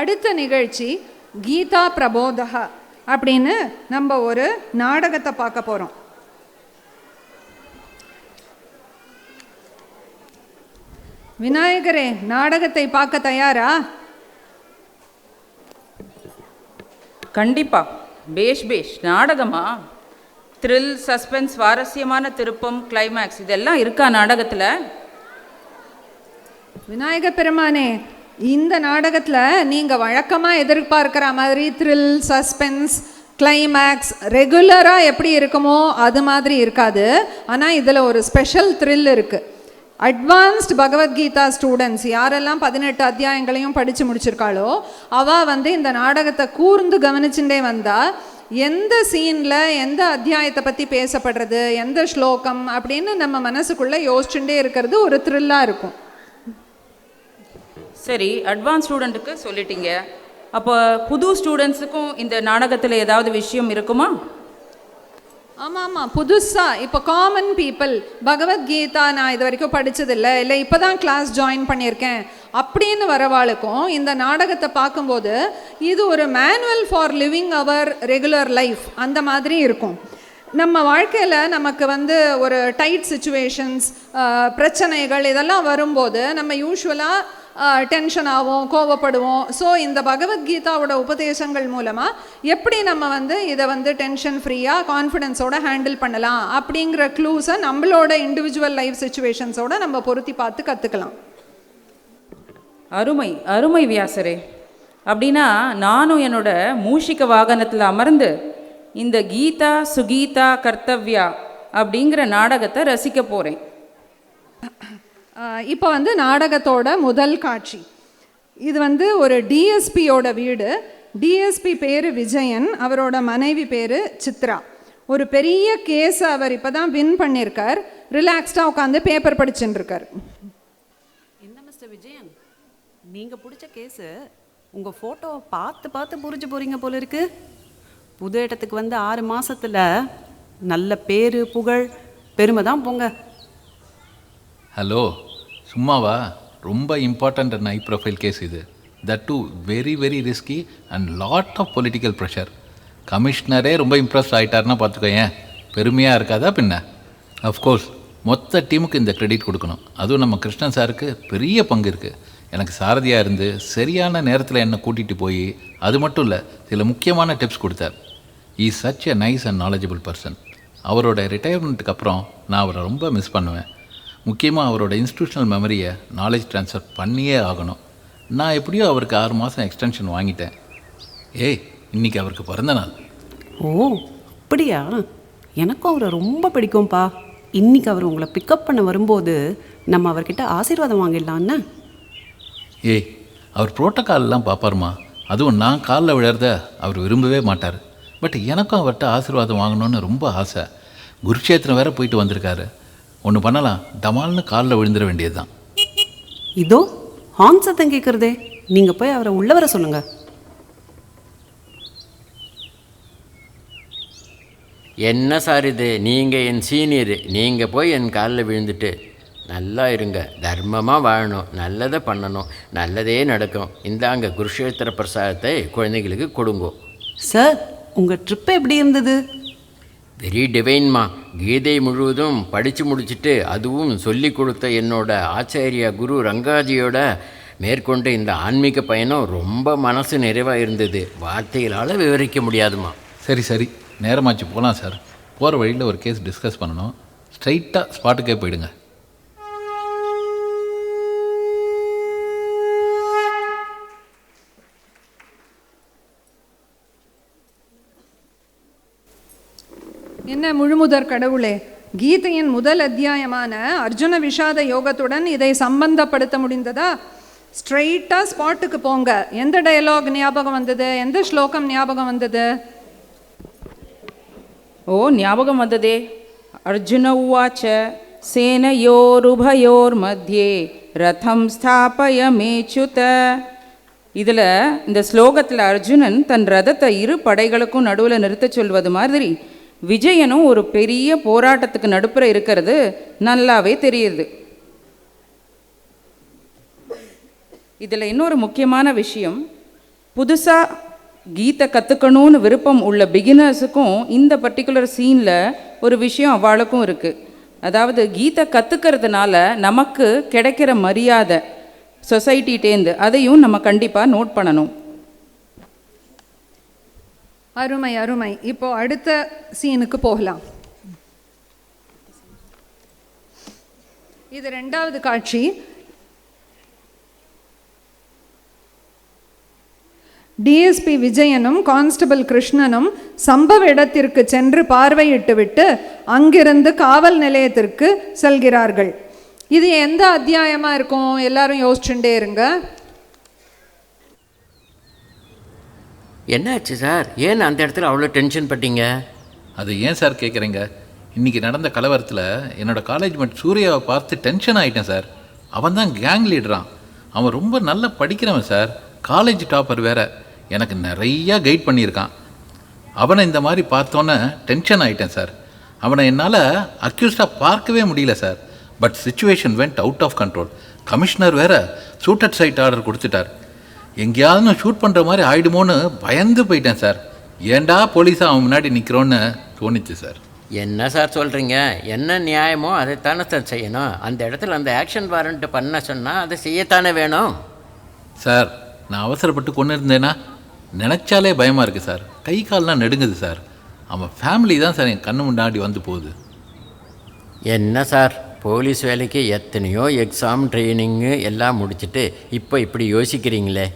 அடுத்த நிகழ்ச்சி கீதா பிரபோதகா அப்படின்னு நம்ம ஒரு நாடகத்தை பார்க்க போகிறோம். விநாயகரே, நாடகத்தை பார்க்க தயாரா? கண்டிப்பா. பேஷ் பேஷ். நாடகமா? த்ரில், சஸ்பென்ஸ், சுவாரஸ்யமான திருப்பம், கிளைமேக்ஸ் இதெல்லாம் இருக்கா நாடகத்தில்? விநாயக பெருமானே, இந்த நாடகத்தில் நீங்கள் வழக்கமாக எதிர்பார்க்குற மாதிரி த்ரில், சஸ்பென்ஸ், கிளைமேக்ஸ் ரெகுலராக எப்படி இருக்குமோ அது மாதிரி இருக்காது. ஆனால் இதில் ஒரு ஸ்பெஷல் த்ரில் இருக்குது. அட்வான்ஸ்டு பகவத்கீதா ஸ்டூடெண்ட்ஸ் யாரெல்லாம் 18 அத்தியாயங்களையும் படித்து முடிச்சிருக்காளோ அவள் இந்த நாடகத்தை கூர்ந்து கவனிச்சுட்டே வந்தால் எந்த சீனில் எந்த அத்தியாயத்தை பற்றி பேசப்படுறது, எந்த ஸ்லோகம் அப்படின்னு நம்ம மனசுக்குள்ளே யோசிச்சுட்டே இருக்கிறது ஒரு த்ரில்லாக இருக்கும். சரி, அட்வான்ஸ் ஸ்டூடெண்ட்டுக்கு சொல்லிட்டீங்க. அப்போ புது ஸ்டூடெண்ட்ஸுக்கும் இந்த நாடகத்தில் ஏதாவது விஷயம் இருக்குமா? ஆமாம், புதுசாக இப்போ காமன் பீப்புள் பகவத்கீதா நான் இது வரைக்கும் படித்ததில்லை, இல்லை இப்போ தான் கிளாஸ் ஜாயின் பண்ணியிருக்கேன் அப்படின்னு வரவாளுக்கும் இந்த நாடகத்தை பார்க்கும்போது இது ஒரு manual for living our regular life அந்த மாதிரி இருக்கும். நம்ம வாழ்க்கையில் நமக்கு ஒரு டைட் சுச்சுவேஷன்ஸ், பிரச்சனைகள் இதெல்லாம் வரும்போது நம்ம யூஸ்வலாக டென்ஷன் ஆகும், கோவப்படுவோம். ஸோ இந்த பகவத்கீதாவோட உபதேசங்கள் மூலமாக எப்படி நம்ம இதை டென்ஷன் ஃப்ரீயாக கான்ஃபிடென்ஸோட ஹேண்டில் பண்ணலாம் அப்படிங்கிற க்ளூஸை நம்மளோட இண்டிவிஜுவல் லைஃப் சுச்சுவேஷன்ஸோட நம்ம பொருத்தி பார்த்து கற்றுக்கலாம். அருமை அருமை வியாசரே. அப்படின்னா நானும் என்னோட மூஷிக வாகனத்தில் அமர்ந்து இந்த கீதா சுகீதா கர்த்தவ்யா அப்படிங்கிற நாடகத்தை ரசிக்க போகிறேன். இப்போ நாடகத்தோட முதல் காட்சி. இது ஒரு டிஎஸ்பியோட வீடு. டிஎஸ்பி பேர் விஜயன், அவரோட மனைவி பேர் சித்ரா. ஒரு பெரிய கேஸை அவர் இப்போ தான் வின் பண்ணியிருக்கார். ரிலாக்ஸ்டாக உட்காந்து பேப்பர் படிச்சுட்டு இருக்கார். என்ன மிஸ்டர் விஜயன், நீங்கள் பிடிச்ச கேஸு உங்கள் ஃபோட்டோவை பார்த்து பார்த்து புரிஞ்சு போகிறீங்க போல இருக்கு. புது இடத்துக்கு 6 மாதத்தில் நல்ல பேர் புகழ் பெருமை தான் போங்க. ஹலோ, சும்மாவா? ரொம்ப important and high profile case இது. That too very very risky and lot of political pressure. கமிஷனரே ரொம்ப இம்ப்ரெஸ் ஆகிட்டார்னா பார்த்துக்கோங்க, பெருமையாக இருக்காதா பின்ன? அஃப்கோர்ஸ் மொத்த டீமுக்கு இந்த கிரெடிட் கொடுக்கணும். அதுவும் நம்ம கிருஷ்ணன் சாருக்கு பெரிய பங்கு இருக்குது. எனக்கு சாரதியாக இருந்து சரியான நேரத்தில் என்னை கூட்டிகிட்டு போய் அது மட்டும் இல்லை சில முக்கியமான டிப்ஸ் கொடுத்தார். Is such a nice and knowledgeable person. அவரோட ரிட்டையர்மெண்ட்டுக்கு அப்புறம் நான் அவரை ரொம்ப மிஸ் பண்ணுவேன். முக்கியமாக அவரோட இன்ஸ்டிடியூஷனல் மெமரியை நாலேஜ் ட்ரான்ஸ்ஃபர் பண்ணியே ஆகணும். நான் எப்படியோ அவருக்கு 6 மாதம் எக்ஸ்டென்ஷன் வாங்கிட்டேன். இன்றைக்கி அவருக்கு பிறந்த நாள். ஓ அப்படியா? எனக்கும் அவரை ரொம்ப பிடிக்கும்ப்பா. இன்றைக்கி அவர் உங்களை பிக்கப் பண்ண வரும்போது நம்ம அவர்கிட்ட ஆசீர்வாதம் வாங்கிடலான்னு. அவர் புரோட்டோக்கால்லாம் பார்ப்பாருமா. அதுவும் நான் காலில் விழறத அவர் விரும்பவே மாட்டார். பட் எனக்கும் அவர்கிட்ட ஆசீர்வாதம் வாங்கணுன்னு ரொம்ப ஆசை. குருக்ஷேத்திரம் வேறு போயிட்டு வந்திருக்காரு. ஒன்று பண்ணலாம், டமால்னு காலில் விழுந்துட வேண்டியது தான். இதோ ஹார்ன் சத்தம் கேட்குறதே, நீங்கள் போய் அவரை உள்ள வர சொல்லுங்கள். என்ன சார் இது? நீங்கள் என் சீனியரு, நீங்கள் போய் என் காலில் விழுந்துட்டு நல்லா இருங்க, தர்மமாக வாழணும், நல்லதை பண்ணணும், நல்லதே நடக்கும், இந்தாங்க குருஷேத்திர பிரசாதத்தை குழந்தைங்களுக்கு கொடுங்கோ. சார், உங்கள் ட்ரிப்பு எப்படி இருந்தது? வெரி டிவைன்மா. கீதை முழுவதும் படித்து முடிச்சுட்டு அதுவும் சொல்லி கொடுத்த என்னோட ஆச்சாரியா குரு ரங்காஜியோட மேற்கொண்டு இந்த ஆன்மீக பயணம் ரொம்ப மனசு நிறைவாக இருந்தது. வார்த்தைகளால் விவரிக்க முடியாதுமா. சரி நேரமாச்சு, போகலாம் சார். போகிற வழியில் ஒரு கேஸ் டிஸ்கஸ் பண்ணணும். ஸ்ட்ரைட்டாக ஸ்பாட்டுக்கே போயிடுங்க. என்ன முழுமுதற் கடவுளே, கீதையின் முதல் அத்தியாயமான அர்ஜுன விஷாத யோகத்துடன் இதை சம்பந்தப்படுத்த முடிந்ததா? ஸ்ட்ரெயிட்டாக ஸ்பாட்டுக்கு போங்க. எந்த டயலாக் ஞாபகம் வந்தது? எந்த ஸ்லோகம் ஞாபகம் வந்தது? ஞாபகம் வந்ததே. அர்ஜுன உவாச்ச சேனையோருபயோர் மத்தியே ரதம் ஸ்தாபய மேச்சுத. இதில் இந்த ஸ்லோகத்தில் அர்ஜுனன் தன் ரதத்தை 2 படைகளுக்கும் நடுவில் நிறுத்த சொல்வது மாதிரி விஜயனும் ஒரு பெரிய போராட்டத்துக்கு நடுப்புற இருக்கிறது நல்லாவே தெரியுது. இதில் இன்னொரு முக்கியமான விஷயம், புதுசாக கீதை கற்றுக்கணும்னு விருப்பம் உள்ள பிகினர்ஸுக்கும் இந்த பர்டிகுலர் சீனில் ஒரு விஷயம் அவளுக்கும் இருக்குது. அதாவது கீதை கற்றுக்கிறதுனால நமக்கு கிடைக்கிற மரியாதை சொசைட்டிட்டேந்து அதையும் நம்ம கண்டிப்பாக நோட் பண்ணணும். அருமை அருமை. இப்போ அடுத்த சீனுக்கு போகலாம். இது 2வது காட்சி. டிஎஸ்பி விஜயனும் கான்ஸ்டபிள் கிருஷ்ணனும் சம்பவ இடத்திற்கு சென்று பார்வையிட்டுவிட்டு அங்கிருந்து காவல் நிலையத்திற்கு செல்கிறார்கள். இது எந்த அத்தியாயமா இருக்கும்? எல்லாரும் யோசிச்சுட்டே இருங்க. என்னாச்சு சார்? ஏன் அந்த இடத்துல அவ்வளோ டென்ஷன் பட்டீங்க? அது ஏன் சார் கேட்குறீங்க? இன்றைக்கி நடந்த கலவரத்தில் என்னோடய காலேஜ் மேட் சூர்யாவை பார்த்து டென்ஷன் ஆகிட்டேன் சார். அவன் தான் கேங் லீடரான். அவன் ரொம்ப நல்லா படிக்கிறவன் சார், காலேஜ் டாப்பர் வேறு. எனக்கு நிறையா கைட் பண்ணியிருக்கான். அவனை இந்த மாதிரி பார்த்தோன்னே டென்ஷன் ஆகிட்டேன் சார். அவனை என்னால் அக்யூஸ்டாக பார்க்கவே முடியல sir. But situation went out of control. Commissioner வேறு ஷூட்டட் சைட் ஆர்டர் கொடுத்துட்டார். எங்கேயாவது நான் ஷூட் பண்ணுற மாதிரி ஆகிடுமோன்னு பயந்து போயிட்டேன் சார். ஏண்டா போலீஸாக அவன் முன்னாடி நிற்கிறோன்னு தோணிச்சு சார். என்ன சார் சொல்கிறீங்க? என்ன நியாயமோ அதைத்தானே சார் செய்யணும். அந்த இடத்துல அந்த ஆக்ஷன் வாரண்ட் பண்ண சொன்னால் அதை செய்யத்தானே வேணும் சார். நான் அவசரப்பட்டு கொண்டு இருந்தேன்னா நினச்சாலே பயமாக இருக்குது சார். கை கால்லாம் நடுங்குது சார். அவன் ஃபேமிலி தான் சார் என் கண்ணு முன்னாடி வந்து போகுது. என்ன சார், போலீஸ் வேலைக்கு எத்தனையோ எக்ஸாம் ட்ரைனிங்கு எல்லாம் முடிச்சுட்டு இப்போ இப்படி யோசிக்கிறீங்களே.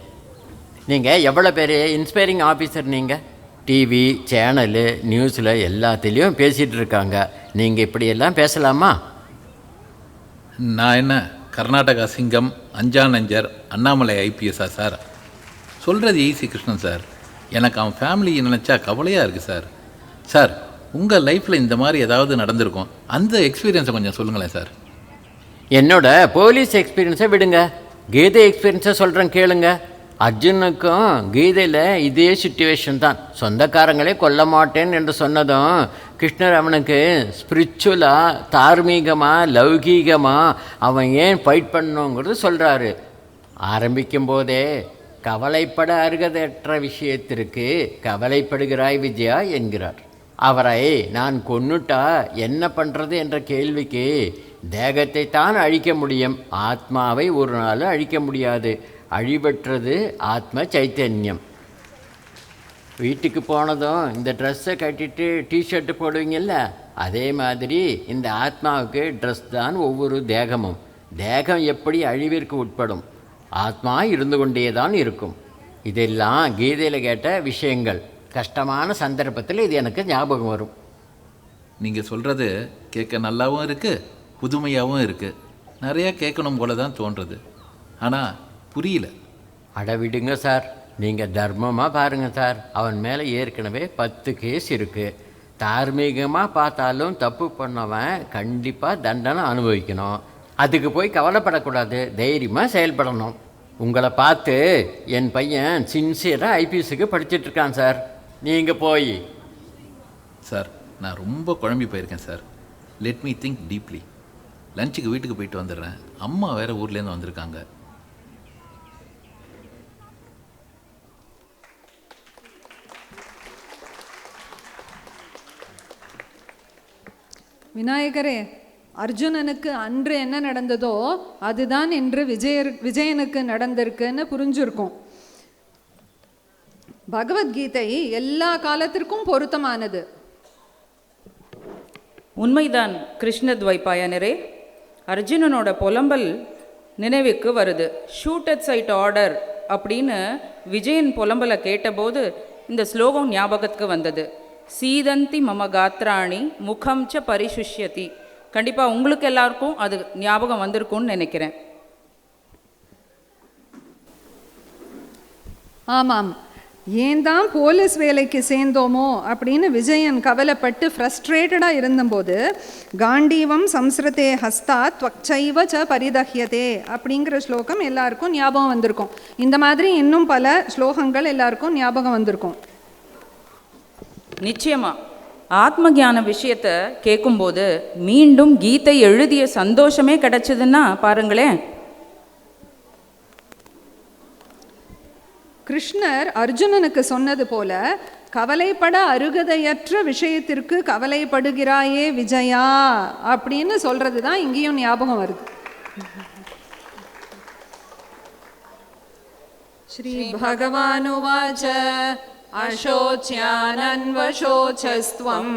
நீங்கள் எவ்வளோ பேர் இன்ஸ்பைரிங் ஆஃபீஸர்? நீங்கள் டிவி சேனலு நியூஸில் எல்லாத்துலேயும் பேசிகிட்டு இருக்காங்க. நீங்கள் இப்படியெல்லாம் பேசலாமா? நான் என்ன கர்நாடகா சிங்கம், அஞ்சானஞ்சர், அண்ணாமலை ஐபிஎஸ்ஸா சார்? சொல்கிறது ஈசி கிருஷ்ணன் சார். எனக்கு அவன் ஃபேமிலியை நினச்சா கவலையாக இருக்குது சார். சார், உங்கள் லைஃப்பில் இந்த மாதிரி ஏதாவது நடந்திருக்கும், அந்த எக்ஸ்பீரியன்ஸை கொஞ்சம் சொல்லுங்களேன் சார். என்னோட போலீஸ் எக்ஸ்பீரியன்ஸை விடுங்க, கீதை எக்ஸ்பீரியன்ஸை சொல்கிறேன் கேளுங்க. அர்ஜுனுக்கும் கீதையில் இதே சுச்சுவேஷன் தான். சொந்தக்காரங்களே கொல்ல மாட்டேன் என்று சொன்னதும் கிருஷ்ணர் அவனுக்கு ஸ்பிரிச்சுவலாக, தார்மீகமாக, லௌகீகமாக அவன் ஏன் ஃபைட் பண்ணணுங்கிறது சொல்கிறாரு. ஆரம்பிக்கும் போதே கவலைப்பட அருகதற்ற விஷயத்திற்கு கவலைப்படுகிறாய் விஜயா என்கிறார். அவரை நான் கொன்னுட்டா என்ன பண்ணுறது என்ற கேள்விக்கு தேகத்தை தான் அழிக்க முடியும், ஆத்மாவை ஒரு நாள் அழிக்க முடியாது. அழிவற்றது ஆத்ம சைத்தன்யம். வீட்டுக்கு போனதும் இந்த ட்ரெஸ்ஸை கட்டிட்டு டிஷர்ட்டு போடுவீங்கல்ல, அதே மாதிரி இந்த ஆத்மாவுக்கு ட்ரெஸ் தான் ஒவ்வொரு தேகமும். தேகம் எப்படி அழிவிற்கு உட்படும், ஆத்மா இருந்து கொண்டே தான் இருக்கும். இதெல்லாம் கீதையில் கேட்ட விஷயங்கள். கஷ்டமான சந்தர்ப்பத்தில் இது எனக்கு ஞாபகம் வரும். நீங்கள் சொல்கிறது கேட்க நல்லாவும் இருக்குது, புதுமையாகவும் இருக்குது. நிறையா கேட்கணும் போல தான் தோன்றுறது, ஆனால் புரியல. அடவிடுங்க சார், நீங்கள் தர்மமாக பாருங்கள் சார். அவன் மேலே ஏற்கனவே 10 கேஸ் இருக்குது. தார்மீகமாக பார்த்தாலும் தப்பு பண்ணவன் கண்டிப்பாக தண்டனை அனுபவிக்கணும். அதுக்கு போய் கவலைப்படக்கூடாது, தைரியமாக செயல்படணும். உங்களை பார்த்து என் பையன் சின்சியராக ஐபிஎஸ்க்கு படிச்சிட்ருக்கான் சார். நீங்கள் போய் சார், நான் ரொம்ப குழம்பி போயிருக்கேன் sir. Let me think deeply. லஞ்சுக்கு வீட்டுக்கு போயிட்டு வந்துடுறேன். அம்மா வேறு ஊர்லேருந்து வந்திருக்காங்க. விநாயகரே, அர்ஜுனனுக்கு அன்று என்ன நடந்ததோ அதுதான் இன்று விஜயனுக்கு நடந்திருக்குன்னு புரிஞ்சிருக்கும். பகவத்கீதை எல்லா காலத்திற்கும் பொருத்தமானது. உண்மைதான் கிருஷ்ணத்வைபாயனரே. அர்ஜுனனோட புலம்பல் நினைவுக்கு வருது. ஷூட்டட் சைட் ஆர்டர் அப்படின்னு விஜயன் புலம்பலை கேட்டபோது இந்த ஸ்லோகம் ஞாபகத்துக்கு வந்தது. சீதந்தி மம காத்ராணி முகம் ச பரிசுஷ்யதி. கண்டிப்பாக உங்களுக்கு எல்லாருக்கும் அது ஞாபகம் வந்திருக்கும்னு நினைக்கிறேன். ஆமாம், ஏன் தான் போலீஸ் வேலைக்கு சேர்ந்தோமோ அப்படின்னு விஜயன் கவலைப்பட்டு ஃப்ரஸ்ட்ரேட்டடாக இருந்தபோது காண்டீவம் சம்ஸ்ருதே ஹஸ்தா த்வக்சைவ ச பரிதஹ்யதே அப்படிங்கிற ஸ்லோகம் எல்லாருக்கும் ஞாபகம் வந்திருக்கும். இந்த மாதிரி இன்னும் பல ஸ்லோகங்கள் எல்லாருக்கும் ஞாபகம் வந்திருக்கும். நிச்சயமா ஆத்ம ஞான விஷயத்தை கேட்கும்போது மீண்டும் கீதை எழுதிய சந்தோஷமே கிடைச்சதுன்னா பாருங்களேன். கிருஷ்ணர் அர்ஜுனனுக்கு சொன்னது போல கவலைப்பட அருகதையற்ற விஷயத்திற்கு கவலைப்படுகிறாயே விஜயா அப்படின்னு சொல்றது தான் இங்கேயும் ஞாபகம் வருது. ஸ்ரீ பகவானுவாச்ச அசோச்யானன்வசோச்சஸ்த்வம்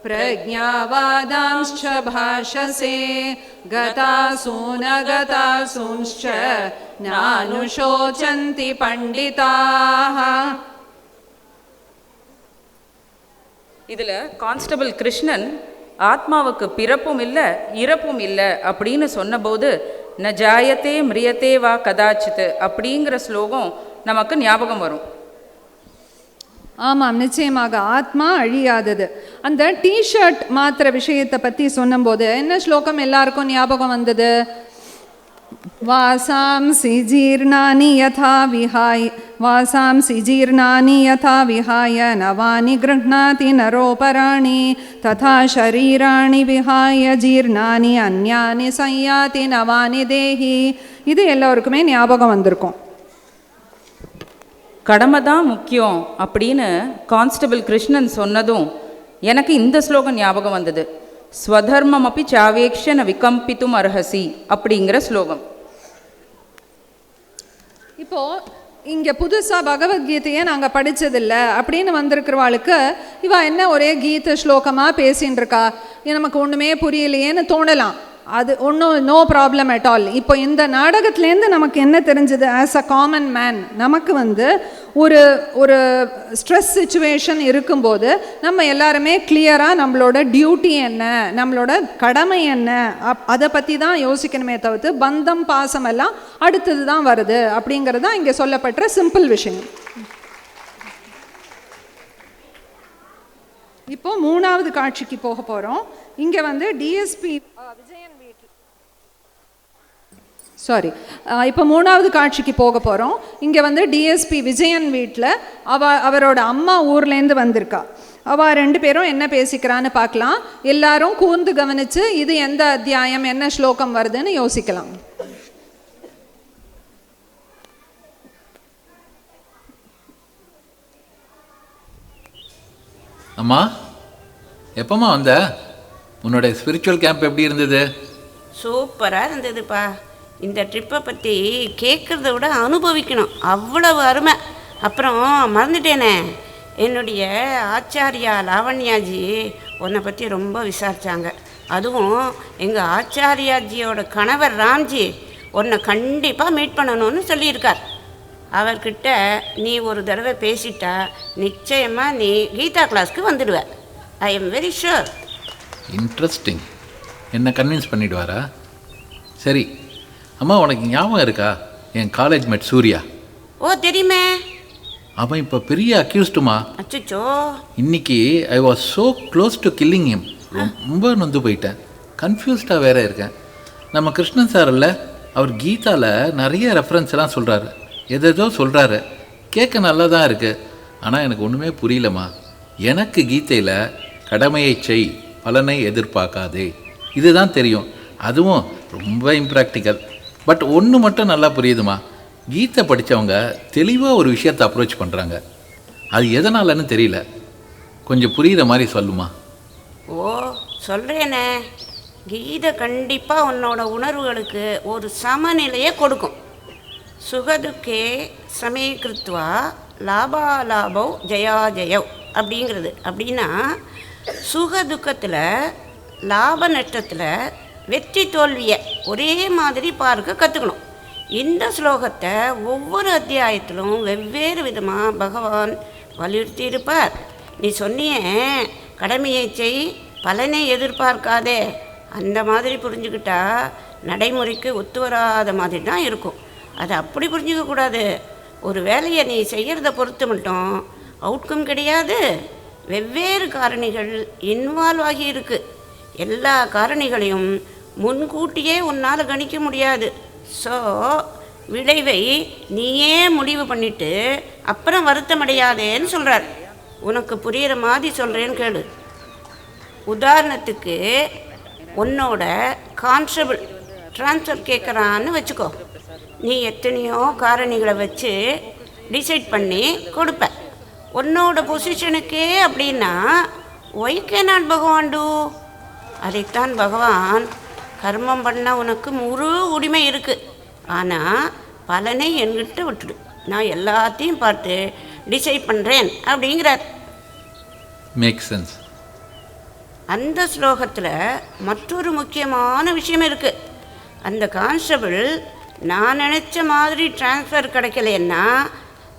பிரஜ்ஞாவாதாம்ச்ச பாஷசே கதாசூனகதாசூன்ச்ச நானுஷோச்சந்தி பண்டிதாः. இதில் கான்ஸ்டபிள் கிருஷ்ணன் ஆத்மாவுக்கு பிறப்பும் இல்லை இறப்பும் இல்லை அப்படின்னு சொன்னபோது ந ஜாயத்தே மிரியத்தே வா கதாச்சித் அப்படிங்கிற ஸ்லோகம் நமக்கு ஞாபகம் வரும். ஆமாம், நிச்சயமாக ஆத்மா அழியாதது. அந்த டிஷர்ட் மாத்திர விஷயத்தை பற்றி சொன்னபோது என்ன ஸ்லோகம் எல்லாருக்கும் ஞாபகம் வந்தது? வாசாம்சி ஜீர்ணானி யதா விஹாய நவானி கிருஹ்ணாதி நரோபராணி ததா ஷரீராணி விஹாய ஜீர்ணானி அந்யானி சய்யாதி நவானி தேஹி. இது எல்லோருக்குமே ஞாபகம் வந்திருக்கும். கடமை தான் முக்கியம் அப்படின்னு கான்ஸ்டபிள் கிருஷ்ணன் சொன்னதும் எனக்கு இந்த ஸ்லோகம் ஞாபகம் வந்தது. ஸ்வதர்மம் அப்படி சாவேக்ஷ ந விகம்பித்தும் அர்ஹசி அப்படிங்கிற ஸ்லோகம். இப்போ இங்கே புதுசாக பகவத்கீதையை நாங்கள் படித்ததில்லை அப்படின்னு வந்திருக்கிறவாளுக்கு இவா என்ன ஒரே கீதை ஸ்லோகமாக பேசின்னு இருக்கா, நமக்கு ஒன்றுமே புரியலையேன்னு தோணலாம். அது ஒன்றும் நோ ப்ராப்ளம் அட் ஆல். இப்போ இந்த நாடகத்துலேருந்து நமக்கு என்ன தெரிஞ்சது? ஆஸ் அ காமன் மேன் நமக்கு ஒரு ஒரு ஸ்ட்ரெஸ் சுச்சுவேஷன் இருக்கும்போது நம்ம எல்லாருமே கிளியராக நம்மளோட டியூட்டி என்ன, நம்மளோட கடமை என்ன, அதை பற்றி தான் யோசிக்கணுமே தவிர்த்து பந்தம் பாசம் எல்லாம் அடுத்தது தான் வருது அப்படிங்கிறது தான் இங்கே சொல்லப்பட்ட சிம்பிள் விஷயம். இப்போ 3வது காட்சிக்கு போக போகிறோம். இங்கே டிஎஸ்பி விஜயன் வீட்டில் இப்போ 3வது காட்சிக்கு போக போகிறோம். இங்கே டிஎஸ்பி விஜயன் வீட்டில் அவரோட அம்மா ஊர்லேருந்து வந்திருக்கா. அவள் 2 பேரும் என்ன பேசிக்கிறான்னு பார்க்கலாம். எல்லாரும் கூர்ந்து கவனித்து இது எந்த அத்தியாயம் என்ன ஸ்லோகம் வருதுன்னு யோசிக்கலாம். அம்மா, எப்பம்மா வந்த? உன்னோட ஸ்பிரிச்சுவல் கேம்ப் எப்படி இருந்தது? சூப்பராக இருந்ததுப்பா. இந்த ட்ரிப்பை பற்றி கேட்குறத விட அனுபவிக்கணும், அவ்வளவு அருமை. அப்புறம் மறந்துட்டேனே, என்னுடைய ஆச்சாரியா லாவண்யாஜி உன்னை பற்றி ரொம்ப விசாரித்தாங்க. அதுவும் எங்கள் ஆச்சாரியாஜியோட கணவர் ராம்ஜி உன்னை கண்டிப்பாக மீட் பண்ணணும்னு சொல்லியிருக்கார். அவர்கிட்ட நீ ஒரு தடவை பேசிட்டா நிச்சயமாக நீ கீதா கிளாஸ்க்கு வந்துடுவ. I am very sure. Interesting. என்னை கன்வின்ஸ் பண்ணிவிடுவாரா? சரி அம்மா, உனக்கு ஞாபகம் இருக்கா என் காலேஜ் மேட் சூர்யா? ஓ, தெரியுமே. அவன் இப்போ பெரிய அக்யூஸ்டுமா. அச்சோ, இன்னைக்கு I was so close to killing him. ரொம்ப நொந்து போயிட்டேன், கன்ஃபியூஸ்டாக வேற இருக்கேன். நம்ம கிருஷ்ணன் சார் இல்லை, அவர் கீதாவில் நிறைய ரெஃபரன்ஸ் எல்லாம் சொல்கிறாரு, எதோ சொல்கிறாரு, கேட்க நல்லா தான் இருக்குது. ஆனால் எனக்கு ஒன்றுமே புரியலம்மா. எனக்கு கீதையில் கடமையை செய் பலனை எதிர்பார்க்காதே இதுதான் தெரியும். அதுவும் ரொம்ப இம்ப்ராக்டிக்கல். பட் ஒன்று மட்டும் நல்லா புரியுதுமா, கீதை படித்தவங்க தெளிவாக ஒரு விஷயத்தை அப்ரோச் பண்ணுறாங்க. அது எதனாலன்னு தெரியல, கொஞ்சம் புரிகிற மாதிரி சொல்லுமா. ஓ, சொல்கிறேனே, கீதை கண்டிப்பாக உன்னோட உணர்வுகளுக்கு ஒரு சமநிலையை கொடுக்கும். சுகதுக்கே சமீகிருத்வா லாபாலாபௌ ஜயாஜயவ் அப்படிங்கிறது. அப்படின்னா சுகதுக்கத்தில் லாப நஷ்டத்தில் வெற்றி தோல்வியை ஒரே மாதிரி பார்க்க கற்றுக்கணும். இந்த ஸ்லோகத்தை ஒவ்வொரு அத்தியாயத்திலும் வெவ்வேறு விதமாக பகவான் வலியுறுத்தி இருப்பார். நீ சொன்னிய கடமையை செய் பலனை எதிர்பார்க்காதே, அந்த மாதிரி புரிஞ்சுக்கிட்டா நடைமுறைக்கு ஒத்து வராத மாதிரி தான் இருக்கும். அதை அப்படி புரிஞ்சிக்கக்கூடாது. ஒரு வேலையை நீ செய்கிறத பொறுத்து மட்டும் அவுட்கம் கிடையாது. வெவ்வேறு காரணிகள் இன்வால்வ் ஆகி இருக்கு. எல்லா காரணிகளையும் முன்கூட்டியே உன்னால் கணிக்க முடியாது. ஸோ விளைவை நீயே முடிவு பண்ணிவிட்டு அப்புறம் வருத்தமடையாதேன்னு சொல்கிறார். உனக்கு புரிகிற மாதிரி சொல்கிறேன்னு கேளு. உதாரணத்துக்கு உன்னோட கான்ஸ்டபிள் ட்ரான்ஸ்ஃபர் கேட்குறான்னு வச்சுக்கோ. நீ எத்தனையோ காரணிகளை வச்சு டிசைட் பண்ணி கொடுப்பேன். உன்னோட பொசிஷனுக்கே அப்படின்னா ஒய் கேனாட் பகவான் டூ? அதைத்தான் பகவான், கர்மம் பண்ண உனக்கு முழு உரிமை இருக்குது, ஆனால் பலனை என்கிட்ட விட்டுடு, நான் எல்லாத்தையும் பார்த்து டிசைட் பண்ணுறேன் அப்படிங்கிறார். Make sense. அந்த ஸ்லோகத்தில் மற்றொரு முக்கியமான விஷயம் இருக்குது. அந்த கான்ஸ்டபிள் நான் நினச்ச மாதிரி டிரான்ஸ்ஃபர் கிடைக்கலன்னா,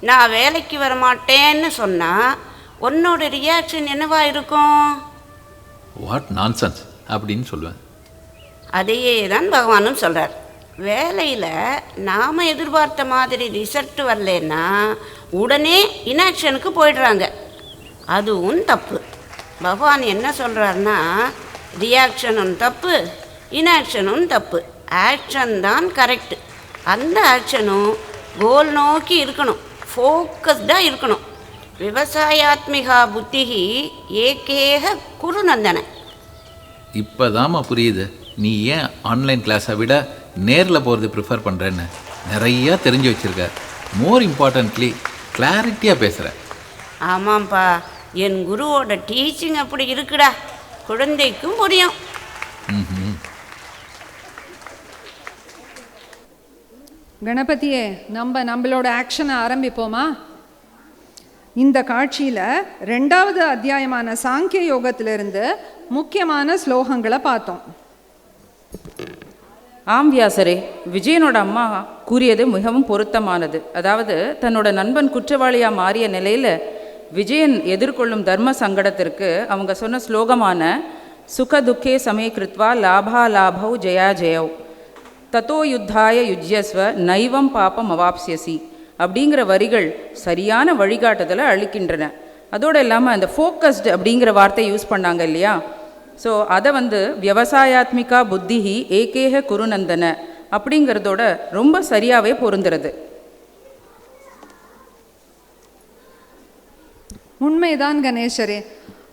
நான் வேலைக்கு வரமாட்டேன்னு சொன்னால் உன்னோட ரியாக்ஷன் என்னவா இருக்கும்? வாட் நான்சென்ஸ் அப்படின்னு சொல்லுவேன். அதையே தான் பகவானும் சொல்கிறார். வேலையில் நாம் எதிர்பார்த்த மாதிரி ரிசல்ட் வரலன்னா உடனே இன்ஆக்ஷனுக்கு போயிடுறாங்க. அதுவும் தப்பு. பகவான் என்ன சொல்கிறாருன்னா, ரியாக்ஷனும் தப்பு, இன்ஆக்ஷனும் தப்பு, ஆக்ஷன் தான் கரெக்டு. அந்த ஆக்ஷனும் கோல் நோக்கி இருக்கணும், ஃபோக்கஸ்டாக இருக்கணும். விவசாயாத்மிகா புத்திகி ஏகேக குருநந்தன. இப்போதாம்மா புரியுது நீ ஏன் ஆன்லைன் கிளாஸை விட நேரில் போகிறது ப்ரிஃபர் பண்ணுறேன்னு. நிறையா தெரிஞ்சு வச்சுருக்க. மோர் இம்பார்ட்டன்ட்லி கிளாரிட்டியாக பேசுகிற. ஆமாம்ப்பா, என் குருவோட டீச்சிங் அப்படி இருக்குடா, குழந்தைக்கும் புரியும். கணபதியே, நம்மளோட ஆக்ஷனை ஆரம்பிப்போமா? இந்த காட்சியில் 2வது அத்தியாயமான சாங்கிய யோகத்திலிருந்து முக்கியமான ஸ்லோகங்களை பார்த்தோம். ஆம் வியாசரே, விஜயனோட அம்மா கூறியது மிகவும் பொருத்தமானது. அதாவது தன்னோட நண்பன் குற்றவாளியாக மாறிய நிலையில் விஜயன் எதிர்கொள்ளும் தர்ம சங்கடத்திற்கு அவங்க சொன்ன ஸ்லோகமான சுக துக்கே சமே கிருத்வா லாபா லாபௌ ஜெயா ஜெயௌ தத்தோ யுத்தாய யுஜ்யஸ்வ நைவம் பாப்பம் அவாப்சியசி அப்படிங்கிற வரிகள் சரியான வழிகாட்டுதலை அளிக்கின்றன. அதோடு இல்லாமல் அந்த ஃபோக்கஸ்டு அப்படிங்கிற வார்த்தை யூஸ் பண்ணாங்க இல்லையா? ஸோ அதை விவசாயாத்மிகா புத்திஹி ஏகேக குருநந்தன அப்படிங்கிறதோட ரொம்ப சரியாகவே பொருந்துறது. உண்மைதான் கணேசரே.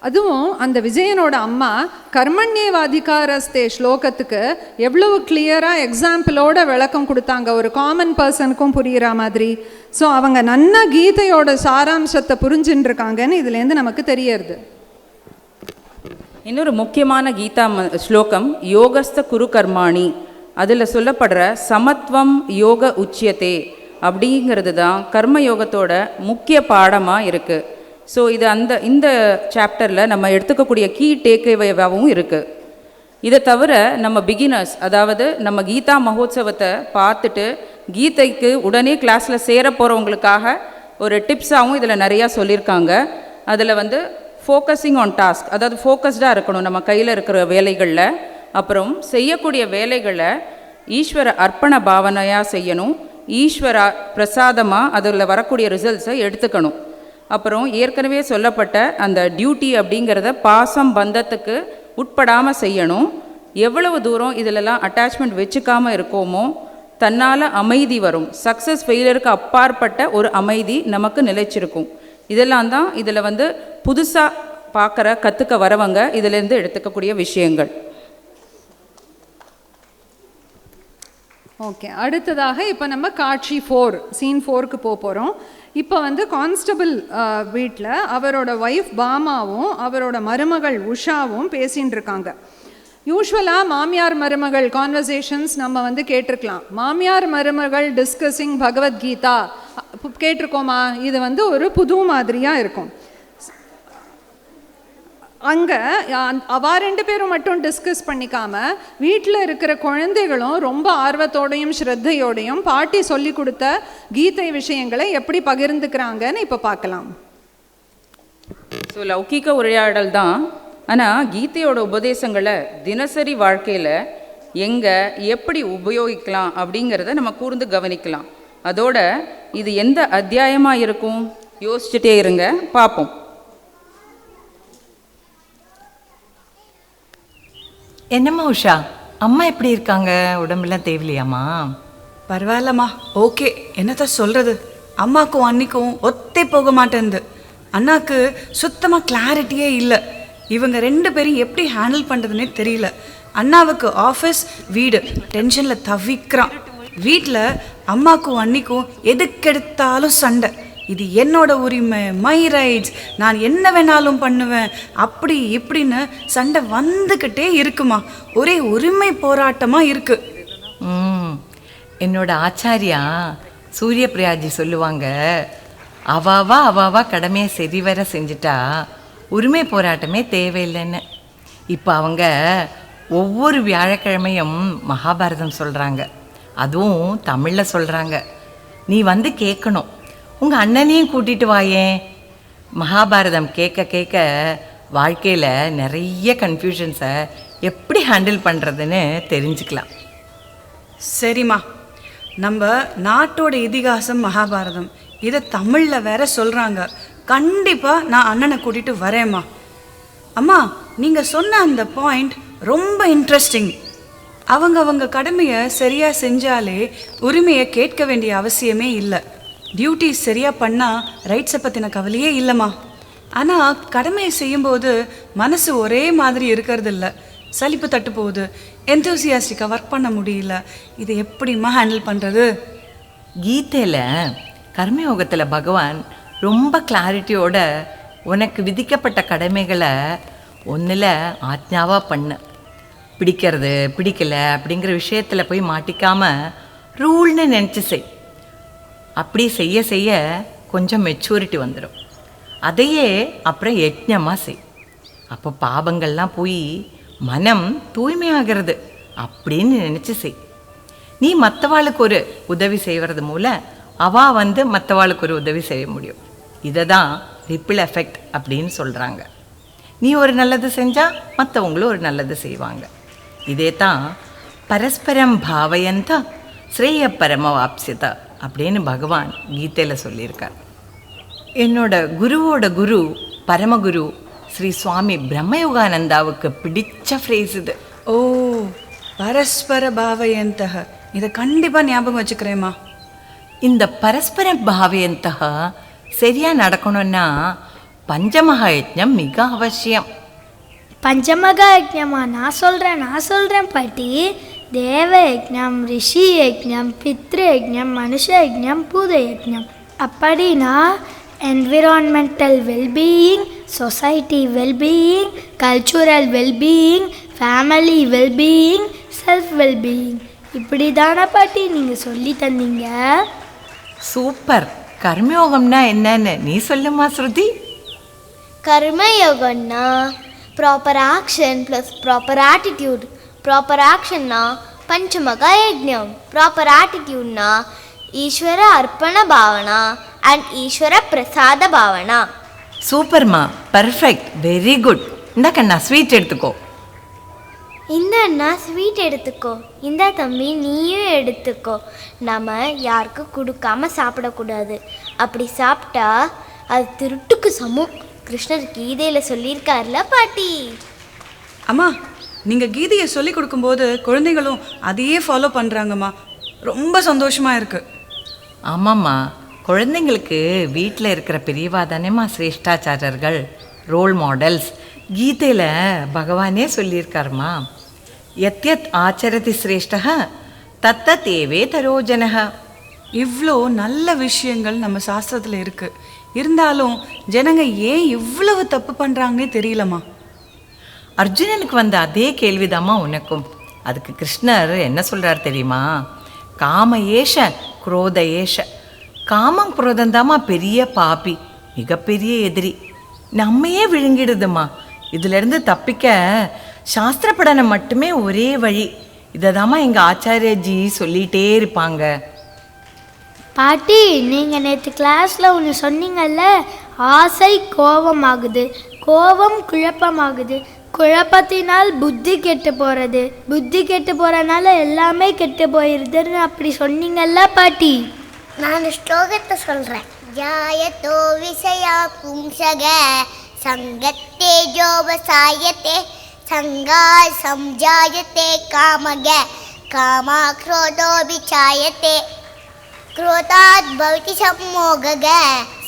அதுவும் அந்த விஜயனோட அம்மா கர்மண்யேவாதிகாரஸ்தே ஸ்லோகத்துக்கு எவ்வளவு கிளியராக எக்ஸாம்பிளோட விளக்கம் கொடுத்தாங்க, ஒரு காமன் பர்சனுக்கும் புரிகிற மாதிரி. ஸோ அவங்க நன்னா கீதையோட சாராம்சத்தை புரிஞ்சுட்டு இருக்காங்கன்னு இதுலேருந்து நமக்கு தெரியறது. இன்னொரு முக்கியமான கீதா ஸ்லோகம் யோகஸ்த குரு கர்மாணி. அதில் சொல்லப்படுற சமத்துவம் யோக உச்சியத்தே அப்படிங்கிறது தான் கர்ம யோகத்தோட முக்கிய பாடமாக இருக்குது. ஸோ இது இந்த சாப்டரில் நம்ம எடுத்துக்கக்கூடிய கீ டேக்அவேவாகவும் இருக்குது. இதை தவிர நம்ம பிகினர்ஸ், அதாவது நம்ம கீதா மகோத்சவத்தை பார்த்துட்டு கீதைக்கு உடனே கிளாஸில் சேர போகிறவங்களுக்காக ஒரு டிப்ஸாகவும் இதில் நிறையா சொல்லியிருக்காங்க. அதில் ஃபோக்கஸிங் ஆன் டாஸ்க், அதாவது ஃபோக்கஸ்டாக இருக்கணும் நம்ம கையில் இருக்கிற வேலைகளில். அப்புறம் செய்யக்கூடிய வேலைகளை ஈஸ்வர அர்ப்பண பாவனையாக செய்யணும். ஈஸ்வர பிரசாதமாக அதில் வரக்கூடிய ரிசல்ட்ஸை எடுத்துக்கணும். அப்புறம் ஏற்கனவே சொல்லப்பட்ட அந்த டியூட்டி அப்படிங்கிறத பாசம் பந்தத்துக்கு உட்படாமல் செய்யணும். எவ்வளவு தூரம் இதிலெல்லாம் அட்டாச்மெண்ட் வச்சுக்காமல் இருக்கோமோ தன்னால் அமைதி வரும். சக்ஸஸ் ஃபெயிலியருக்கு அப்பாற்பட்ட ஒரு அமைதி நமக்கு நிலைச்சிருக்கும். இதெல்லாம் தான் இதில் புதுசாக கற்றுக்க வரவங்க இதிலேருந்து எடுத்துக்கக்கூடிய விஷயங்கள். ஓகே, அடுத்ததாக இப்போ நம்ம காட்சி 4 சீன் 4க்கு போகிறோம். இப்போ கான்ஸ்டபிள் வீட்டில் அவரோட ஒய்ஃப் பாமாவும் அவரோட மருமகள் உஷாவும் பேசின்னு இருக்காங்க. யூஸ்வலாக மாமியார் மருமகள் கான்வர்சேஷன்ஸ் நம்ம கேட்டிருக்கலாம். மாமியார் மருமகள் டிஸ்கஸிங் பகவத்கீதா கேட்டிருக்கோமா? இது ஒரு புது மாதிரியாக இருக்கும். அங்கே அவா 2 பேரும் மட்டும் டிஸ்கஸ் பண்ணிக்காம வீட்டில் இருக்கிற குழந்தைகளும் ரொம்ப ஆர்வத்தோடையும் ஸ்ரத்தையோடையும் பாட்டி சொல்லி கொடுத்த கீதை விஷயங்களை எப்படி பகிர்ந்துக்கிறாங்கன்னு இப்போ பார்க்கலாம். ஸோ லௌகீக உரையாடல் தான். ஆனால் கீதையோட உபதேசங்களை தினசரி வாழ்க்கையில் எங்கே எப்படி உபயோகிக்கலாம் அப்படிங்கிறத நம்ம கூர்ந்து கவனிக்கலாம். அதோட இது எந்த அத்தியாயமாக இருக்கும் யோசிச்சுட்டே இருங்க, பார்ப்போம். என்னம்மா உஷா, அம்மா எப்படி இருக்காங்க? உடம்புலாம் தேவையில்லையாம்மா? பரவாயில்லம்மா, ஓகே. என்னதான் சொல்கிறது, அம்மாக்கும் அன்னிக்கும் ஒத்தே போக மாட்டேங்குது. அண்ணாக்கு சுத்தமாக கிளாரிட்டியே இல்லை. இவங்க 2 பேரும் எப்படி ஹேண்டில் பண்ணுறதுனே தெரியல. அண்ணாவுக்கு ஆஃபீஸ் வீடு டென்ஷனில் தவிக்கிறான். வீட்டில் அம்மாக்கும் அன்னிக்கும் எதுக்கெடுத்தாலும் சண்டை. இது என்னோட உரிமை, மை ரைட்ஸ், நான் என்ன வேணாலும் பண்ணுவேன், அப்படி இப்படின்னு சண்டை வந்துக்கிட்டே இருக்குமா. ஒரே உரிமை போராட்டமாக இருக்கு. என்னோட ஆச்சாரியா சூரியபிரியாஜி சொல்லுவாங்க, அவாவா கடமையை சரிவர செஞ்சுட்டா உரிமை போராட்டமே தேவையில்லைன்னு. இப்போ அவங்க ஒவ்வொரு வியாழக்கிழமையும் மகாபாரதம் சொல்கிறாங்க, அதுவும் தமிழில் சொல்கிறாங்க. நீ வந்து கேட்கணும், உங்கள் அண்ணனையும் கூட்டிகிட்டு வாயேன். மகாபாரதம் கேட்க கேட்க வாழ்க்கையில் நிறைய கன்ஃபியூஷன்ஸை எப்படி ஹேண்டில் பண்ணுறதுன்னு தெரிஞ்சுக்கலாம். சரிம்மா, நம்ம நாட்டோட இதிகாசம் மகாபாரதம், இதை தமிழில் வேற சொல்கிறாங்க. கண்டிப்பாக நான் அண்ணனை கூட்டிகிட்டு வரேம்மா. அம்மா, நீங்கள் சொன்ன அந்த பாயிண்ட் ரொம்ப இன்ட்ரெஸ்டிங். அவங்க கடமையை சரியாக செஞ்சாலே உரிமையை கேட்க வேண்டிய அவசியமே இல்லை. டியூட்டிஸ் சரியாக பண்ணால் ரைட்ஸை பற்றின கவலையே இல்லைம்மா. ஆனால் கடமையை செய்யும்போது மனசு ஒரே மாதிரி இருக்கிறது இல்லை, சலிப்பு தட்டு போகுது, எந்தூசியாஸ்டிக்காக ஒர்க் பண்ண முடியல. இதை எப்படிம்மா ஹேண்டில் பண்ணுறது? கீதையில் கர்மயோகத்தில் பகவான் ரொம்ப கிளாரிட்டியோட உனக்கு விதிக்கப்பட்ட கடமைகளை ஒன்றில் ஆத்மாவாக பண்ணு, பிடிக்கிறது பிடிக்கலை அப்படிங்கிற விஷயத்தில் போய் மாட்டிக்காமல் ரூல்னு நினச்சி செய். அப்படி செய்ய செய்ய கொஞ்சம் மெச்சூரிட்டி வந்துடும். அதையே அப்புறம் யஜ்ஞமாக செய். அப்போ பாபங்கள்லாம் போய் மனம் தூய்மையாகிறது அப்படின்னு நினச்சி செய். நீ மற்றவாளுக்கு ஒரு உதவி செய்வது மூலம் அவள் வந்து மற்றவாளுக்கு ஒரு உதவி செய்ய முடியும். இதை தான் ரிப்பிள் எஃபெக்ட் அப்படின்னு சொல்கிறாங்க. நீ ஒரு நல்லது செஞ்சால் மற்றவங்களும் ஒரு நல்லது செய்வாங்க. இதே தான் பரஸ்பரம் பாவயந்த ஸ்ரேய பரமவாப்சித அப்படின்னு பகவான் கீதையில் சொல்லியிருக்கார். என்னோட குருவோட குரு பரமகுரு ஸ்ரீ சுவாமி பிரம்மயோகானந்தாவுக்கு பிடிச்ச ஃப்ரேஸ் இது. ஓ, பரஸ்பர பாவயந்தக, இதை கண்டிப்பாக ஞாபகம் வச்சுக்கிறேம்மா. இந்த பரஸ்பர பாவயந்தக சரியாக நடக்கணும்னா பஞ்சமகா யஜ்ஞம் மிக அவசியம். பஞ்சமகா யஜ்ஞமா? நான் சொல்கிறேன் பாட்டி. தேவ யஜ்ஞம், ரிஷி யஜ்ஞம், பித்ரு யஜ்ஞம், மனுஷ யஜ்ஞம், பூத யஜ்ஞம். அப்படின்னா environmental wellbeing, society wellbeing, cultural wellbeing, family wellbeing, self wellbeing, இப்படி தானே பாட்டி நீங்கள் சொல்லி தந்தீங்க? சூப்பர். கர்மயோகம்னா என்னன்னு நீ சொல்லுமா ஸ்ருதி? கர்மயோகம்னா proper action plus proper attitude. Proper ஆக்ஷன்னா பஞ்சமகா யஜ்ஞம், ப்ராப்பர் ஆட்டிடியூட்னா ஈஸ்வர அர்ப்பண பாவனா அண்ட் ஈஸ்வர பிரசாத பாவனா. சூப்பர்மா, பர்ஃபெக்ட், வெரி குட். இந்த கண்ணா ஸ்வீட் எடுத்துக்கோ. இந்த அண்ணா ஸ்வீட் எடுத்துக்கோ. இந்த தம்பி நீயும் எடுத்துக்கோ. நம்ம யாருக்கு கொடுக்காம சாப்பிடக்கூடாது. அப்படி சாப்பிட்டா அது திருட்டுக்கு சமம். கிருஷ்ணர் கீதையில் சொல்லியிருக்காருல பாட்டி. அம்மா, நீங்கள் கீதையை சொல்லி கொடுக்கும்போது குழந்தைகளும் அதையே ஃபாலோ பண்ணுறாங்கம்மா. ரொம்ப சந்தோஷமாக இருக்குது. ஆமாம்மா, குழந்தைங்களுக்கு வீட்டில் இருக்கிற பெரியவா தானேம்மா சிரேஷ்டாச்சாரர்கள், ரோல் மாடல்ஸ். கீதையில் பகவானே சொல்லியிருக்காருமா, யத்யத் ஆச்சரதி சிரேஷ்டக தத்த தேவே தரோஜனக. இவ்வளோ நல்ல விஷயங்கள் நம்ம சாஸ்திரத்தில் இருக்குது. இருந்தாலும் ஜனங்க ஏன் இவ்வளவு தப்பு பண்ணுறாங்கன்னே தெரியலம்மா. அர்ஜுனனுக்கு வந்த அதே கேள்விதாம்மா உனக்கும். அதுக்கு கிருஷ்ணர் என்ன சொல்கிறார் தெரியுமா? காம ஏஷ குரோத ஏஷ. காமம் குரோதந்தாம்மா பெரிய பாப்பி, மிகப்பெரிய எதிரி, நம்மையே விழுங்கிடுதுமா. இதிலிருந்து தப்பிக்க சாஸ்திர படனம் மட்டுமே ஒரே வழி. இதை தாம்மா எங்கள் ஆச்சாரியஜி சொல்லிகிட்டே இருப்பாங்க. பாட்டி, நீங்கள் நேற்று கிளாஸில் ஒன்று சொன்னீங்கல்ல, ஆசை கோபமாகுது, கோபம் குழப்பமாகுது, குழப்பத்தினால் புத்தி கெட்டு போகிறது, புத்தி கெட்டு போகிறனால எல்லாமே கெட்டு போயிடுதுன்னு அப்படி சொன்னீங்கல்ல பாட்டி. நான் ஸ்லோகத்தை சொல்கிறேன். ஜாயதோ விஷயா பும்சக சங்கத்தே ஜோபசாயத்தே சங்கா சம்ஜாயத்தே காமக காமா க்ரோதோபிச்சாயத்தே क्रोधात् भवति सम्मोगः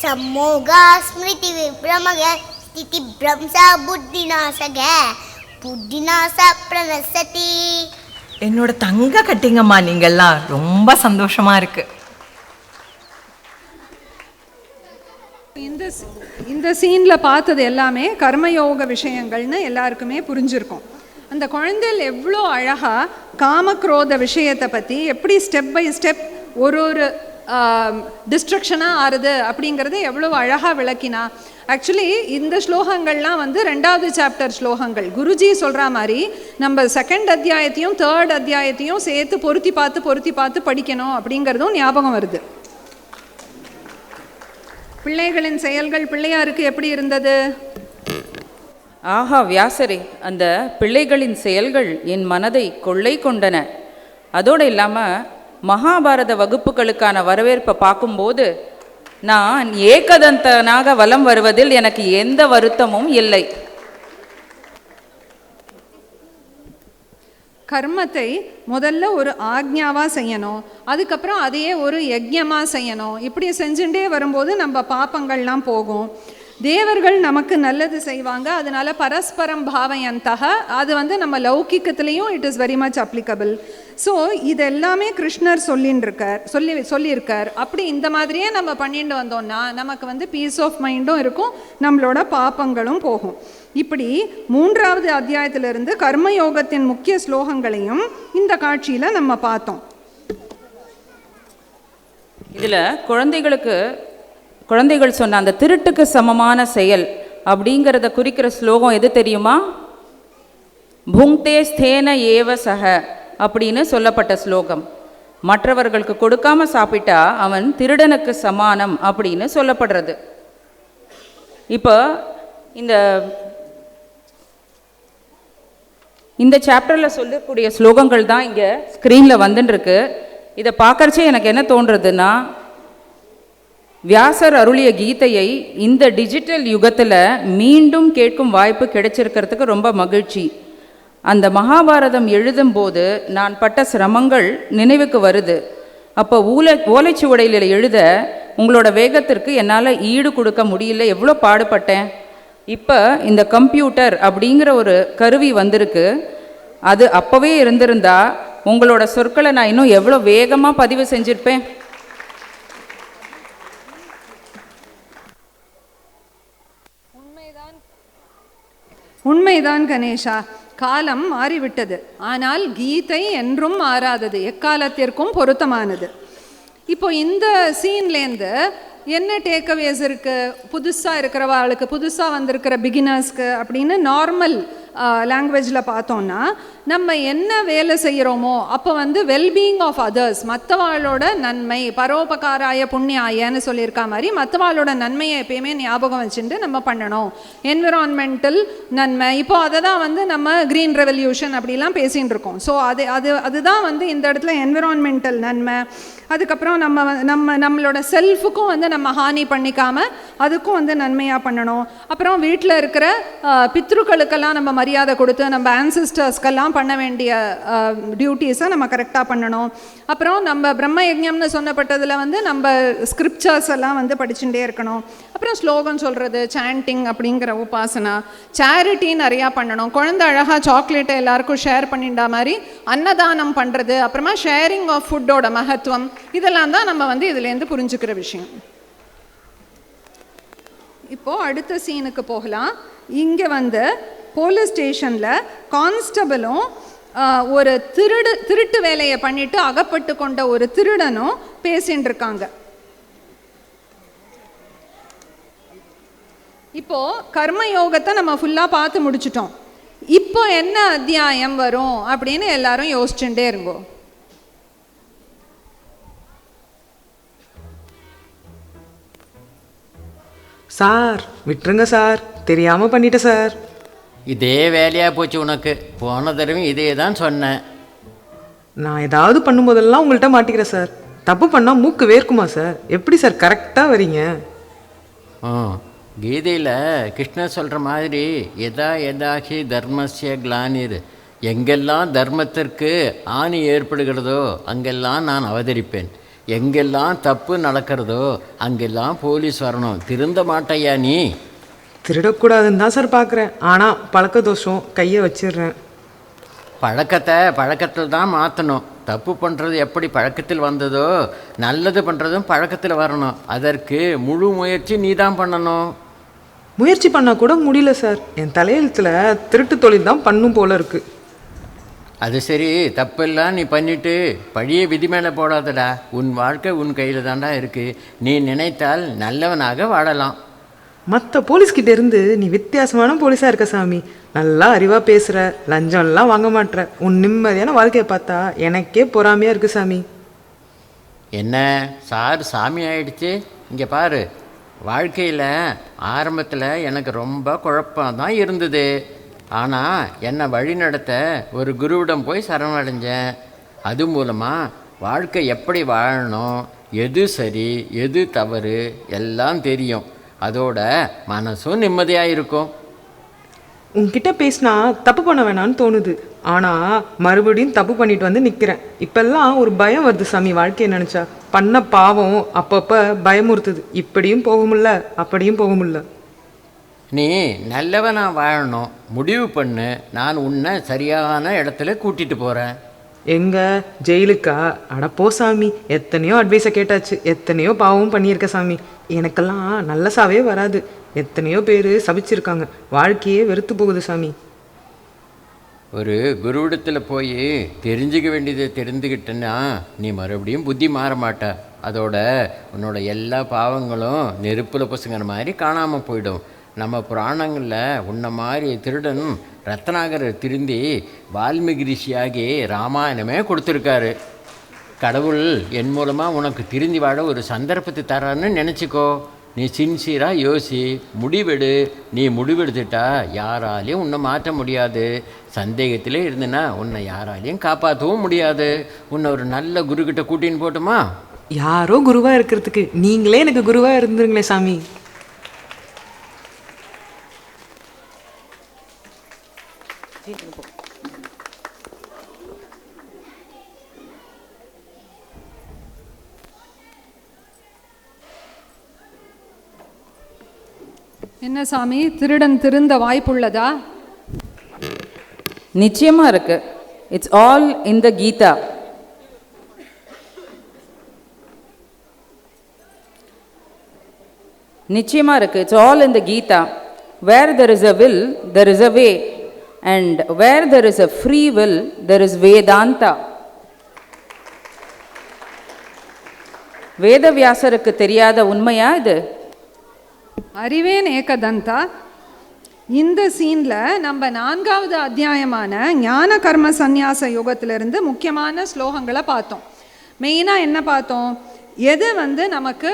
सम्मोगा स्मृति विभ्रमः स्थिति भ्रंसा बुद्धिनाशः बुद्धिनाशा प्रणश्यति. என்னோட தங்க கட்டிங்கம்மா, நீங்கள்லாம் ரொம்ப சந்தோஷமாக இருக்குது. இந்த சீனில் பார்த்தது எல்லாமே கர்மயோக விஷயங்கள்னு எல்லாருக்குமே புரிஞ்சிருக்கும். அந்த குழந்தைகள் எவ்வளோ அழகாக காமக்ரோத விஷயத்தை பற்றி எப்படி ஸ்டெப் பை ஸ்டெப் ஒரு டிஸ்ட்ரக்ஷனாக ஆறுது அப்படிங்கிறது எவ்வளோ அழகாக விளக்கினா. ஆக்சுவலி இந்த ஸ்லோகங்கள்லாம் வந்து 2வது சாப்டர் ஸ்லோகங்கள். குருஜி சொல்கிற மாதிரி நம்ம 2nd அத்தியாயத்தையும் 3rd அத்தியாயத்தையும் சேர்த்து பொருத்தி பார்த்து படிக்கணும் அப்படிங்கிறதும் ஞாபகம் வருது. பிள்ளைகளின் செயல்கள் பிள்ளையாருக்கு எப்படி இருந்தது? ஆஹா வியாசரே, அந்த பிள்ளைகளின் செயல்கள் என் மனதை கொள்ளை கொண்டன. அதோடு இல்லாமல் மகாபாரத வகுப்புகளுக்கான வரவேற்பை பார்க்கும்போது நான் ஏகதந்தனாக வலம் வருவதில் எனக்கு எந்த வருத்தமும் இல்லை. கர்மத்தை முதல்ல ஒரு ஆக்ஞாவாக செய்யணும், அதுக்கப்புறம் அதையே ஒரு யஜ்ஞமாக செய்யணும். இப்படி செஞ்சுட்டே வரும்போது நம்ம பாப்பங்கள்லாம் போகும். தேவர்கள் நமக்கு நல்லது செய்வாங்க, அதனால பரஸ்பரம் பாவயந்தக, அது வந்து நம்ம லௌகிக்கத்துலேயும் it is very much applicable. So இது எல்லாமே கிருஷ்ணர் சொல்லியிருக்கார். அப்படி இந்த மாதிரியே நம்ம பண்ணிட்டு வந்தோம்னா நமக்கு வந்து பீஸ் ஆஃப் மைண்டும் இருக்கும், நம்மளோட பாப்பங்களும் போகும். இப்படி 3வது அத்தியாயத்திலிருந்து கர்மயோகத்தின் முக்கிய ஸ்லோகங்களையும் இந்த காட்சியில் நம்ம பார்த்தோம். இதில் குழந்தைகள் சொன்ன அந்த திருட்டுக்கு சமமான செயல் அப்படிங்கிறத குறிக்கிற ஸ்லோகம் எது தெரியுமா? புங்தே ஸ்தேன ஏவ சக அப்படின்னு சொல்லப்பட்ட ஸ்லோகம். மற்றவர்களுக்கு கொடுக்காம சாப்பிட்டா அவன் திருடனுக்கு சமானம் அப்படின்னு சொல்லப்படுறது. இப்போ இந்த சாப்டரில் சொல்லக்கூடிய ஸ்லோகங்கள் தான் இங்கே ஸ்க்ரீனில் வந்துட்டுருக்கு. இதை பார்க்கறச்சே எனக்கு என்ன தோன்றுறதுன்னா, வியாசர் அருளிய கீதையை இந்த டிஜிட்டல் யுகத்தில் மீண்டும் கேட்கும் வாய்ப்பு கிடைச்சிருக்கிறதுக்கு ரொம்ப மகிழ்ச்சி. அந்த மகாபாரதம் எழுதும்போது நான் பட்ட சிரமங்கள் நினைவுக்கு வருது. அப்போ ஓலைச்சுவடையில் எழுத உங்களோட வேகத்திற்கு என்னால் ஈடு கொடுக்க முடியல, எவ்வளோ பாடுபட்டேன். இப்போ இந்த கம்ப்யூட்டர் அப்படிங்கிற ஒரு கருவி வந்திருக்கு. அது அப்போவே இருந்திருந்தா உங்களோட சொற்களை நான் இன்னும் எவ்வளோ வேகமாக பதிவு செஞ்சுருப்பேன். உண்மைதான் கணேஷா, காலம் மாறிவிட்டது. ஆனால் கீதை என்றும் மாறாதது, எக்காலத்திற்கும் பொருத்தமானது. இப்போ இந்த சீன்லேருந்து என்ன டேக்அவேஸ் இருக்குது? புதுசாக இருக்கிறவாளுக்கு, புதுசாக வந்திருக்கிற பிகினர்ஸ்க்கு அப்படின்னு நார்மல் லாங்குவேஜில் பார்த்தோன்னா, நம்ம என்ன வேலை செய்கிறோமோ அப்போ வந்து வெல்பீயிங் ஆஃப் அதர்ஸ், மற்றவாளோட நன்மை, பரோபகாராய புண்ணியாயன்னு சொல்லியிருக்கா மாதிரி மற்றவாளோட நன்மையை எப்பயுமே ஞாபகம் வச்சுட்டு நம்ம பண்ணணும். என்விரான்மெண்டல் நன்மை, இப்போ அதை தான் வந்து நம்ம க்ரீன் ரெவல்யூஷன் அப்படிலாம் பேசிகிட்டு இருக்கோம். ஸோ அதுதான் வந்து இந்த இடத்துல என்விரான்மெண்டல் நன்மை. அதுக்கப்புறம் நம்மளோட செல்ஃபுக்கும் வந்து நம்ம ஹானி பண்ணிக்காமல் அதுக்கும் வந்து நன்மையாக பண்ணணும். அப்புறம் வீட்டில் இருக்கிற பித்ருக்களுக்கெல்லாம் நம்ம மரியாதை கொடுத்து நம்ம ஆன்சிஸ்டர்ஸ்க்கெல்லாம் பண்ண வேண்டிய டியூட்டிஸை நம்ம கரெக்டாக பண்ணணும். அப்புறம் நம்ம பிரம்ம யஜ்ஞம்னு சொன்னப்பட்டதில் வந்து நம்ம ஸ்கிரிப்சர்ஸ் எல்லாம் வந்து படிச்சுட்டே இருக்கணும். அப்புறம் ஸ்லோகம் சொல்கிறது, சாண்டிங் அப்படிங்கிற உபாசனா, சேரிட்டி நிறையா பண்ணணும். குழந்தை அழகாக சாக்லேட்டை எல்லாருக்கும் ஷேர் பண்ணிட்டா மாதிரி அன்னதானம் பண்ணுறது, அப்புறமா ஷேரிங் ஆஃப் ஃபுட்டோட மகத்துவம், இதெல்லாம் தான் நம்ம வந்து இதுலேருந்து புரிஞ்சுக்கிற விஷயம். இப்போது அடுத்த சீனுக்கு போகலாம். இங்கே வந்து போலீஸ் ஸ்டேஷனில் கான்ஸ்டபிளும் ஒரு திருட்டு வேலையை பண்ணிட்டு அகப்பட்டு கொண்ட ஒரு திருடனும் பேசின்னு இருக்காங்க. இப்போ கர்மயோகத்தை நம்ம ஃபுல்லாக பார்த்து முடிச்சிட்டோம். இப்போ என்ன அத்தியாயம் வரும் அப்படின்னு எல்லாரும் யோசிச்சுட்டே இருங்கோ. சார் விட்டுருங்க சார், தெரியாமல் பண்ணிட்டேன் சார். இதே வேலையாக போச்சு உனக்கு. போன தடவை இதே தான் சொன்னேன். நான் ஏதாவது பண்ணும்போதெல்லாம் உங்கள்கிட்ட மாட்டிக்கிறேன் சார். தப்பு பண்ணால் மூக்கு வேர்க்குமா சார்? எப்படி சார் கரெக்டாக வரீங்க? கீதையில் கிருஷ்ணர் சொல்கிற மாதிரி எதாகி தர்மஸ்ய கிளானிர், எங்கெல்லாம் தர்மத்திற்கு ஆணி ஏற்படுகிறதோ அங்கெல்லாம் நான் அவதரிப்பேன், எங்கெல்லாம் தப்பு நடக்கிறதோ அங்கெல்லாம் போலீஸ் வரணும். திருந்த மாட்டையா நீ? திருடக்கூடாதுன்னு தான் சார் பார்க்குறேன், ஆனால் பழக்க தோஷம் கையை வச்சிடுறேன். பழக்கத்தில் தான் மாற்றணும். தப்பு பண்ணுறது எப்படி பழக்கத்தில் வந்ததோ, நல்லது பண்ணுறதும் பழக்கத்தில் வரணும். அதற்கு முழு முயற்சி நீ தான் பண்ணணும். முயற்சி பண்ணால் கூட முடியல சார். என் தலையெழுத்தில் திருட்டு தொழில் தான் பண்ணும் போல இருக்கு. அது சரி, தப்பெல்லாம் நீ பண்ணிட்டு பழிய விதி மேலே போடாதடா. உன் வாழ்க்கை உன் கையில் தாண்டா இருக்குது. நீ நினைத்தால் நல்லவனாக வாழலாம். மற்ற போலீஸ்கிட்ட இருந்து நீ வித்தியாசமான போலீஸாக இருக்க சாமி. நல்லா அறிவாக பேசுகிற, லஞ்சம்லாம் வாங்க மாட்டுற. உன் நிம்மதியான வாழ்க்கையை பார்த்தா எனக்கே பொறாமையாக இருக்குது சாமி. என்ன சார் சாமி ஆயிடுச்சு? இங்கே பாரு, வாழ்க்கையில் ஆரம்பத்தில் எனக்கு ரொம்ப குழப்பம்தான் இருந்தது. ஆனால் என்னை வழிநடத்த ஒரு குருவிடம் போய் சரணடைஞ்சேன். அது மூலமாக வாழ்க்கை எப்படி வாழணும், எது சரி எது தவறு எல்லாம் தெரியும். அதோட மனசும் நிம்மதியாக இருக்கும். உன்கிட்ட பேசினா தப்பு பண்ண வேணான்னு தோணுது. ஆனால் மறுபடியும் தப்பு பண்ணிட்டு வந்து நிற்கிறேன். இப்பெல்லாம் ஒரு பயம் வருது சாமி. வாழ்க்கையை நினச்சா பண்ண பாவம் அப்பப்போ பயமுறுத்துது. இப்படியும் போக முடியல, அப்படியும் போக முடியல. நீ நல்லவனா வாழணும் முடிவு பண்ணு. நான் உன்னை சரியான இடத்துல கூட்டிகிட்டு போகிறேன். எங்க ஜெயிலுக்கா? அடப்போ சாமி, எத்தனையோ அட்வைஸை கேட்டாச்சு, எத்தனையோ பாவமும் பண்ணியிருக்க சாமி. எனக்கெல்லாம் நல்ல சாவே வராது. எத்தனையோ பேர் சபிச்சிருக்காங்க. வாழ்க்கையே வெறுத்து போகுது சாமி. ஒரு குருவிடத்தில் போய் தெரிஞ்சுக்க வேண்டியதை தெரிஞ்சுக்கிட்டேன்னா நீ மறுபடியும் புத்தி மாற மாட்ட. அதோட உன்னோட எல்லா பாவங்களும் நெருப்பில் பசுங்கிற மாதிரி காணாமல் போயிடும். நம்ம புராணங்களில் உன்ன மாதிரி திருடன் ரத்னாகரர் திருந்தி வால்மீகி ரிஷியாகி ராமாயணமே கொடுத்துருக்காரு. கடவுள் என் மூலமாக உனக்கு திருந்தி வாழ ஒரு சந்தர்ப்பத்தை தரான்னு நினச்சிக்கோ. நீ சின்சியராக யோசி, முடிவெடு. நீ முடிவெடுத்துட்டா யாராலையும் உன்னை மாற்ற முடியாது. சந்தேகத்திலே இருந்துன்னா உன்னை யாராலையும் காப்பாற்றவும் முடியாது. உன்னை ஒரு நல்ல குருக்கிட்ட கூட்டின்னு போட்டுமா? யாரோ குருவாக இருக்கிறதுக்கு நீங்களே எனக்கு குருவாக இருந்துருங்களே சாமி. என்ன சாமி, திருடன் திருந்த வாய்ப்புள்ளதா? நிச்சயமாக இருக்கு. It's all in the Gita. நிச்சயமாக இருக்கு. It's all in the Gita. Where there is a will there is a way, and where there is a free will there is Vedanta. வேதவியாசருக்கு தெரியாத உண்மையா இது? அறிவேன் ஏகதந்தா. இந்த சீன்ல நம்ம 4வது அத்தியாயமான ஞான கர்ம சந்நியாச யோகத்திலிருந்து முக்கியமான ஸ்லோகங்களை பார்த்தோம். மெயினாக என்ன பார்த்தோம்? எது நமக்கு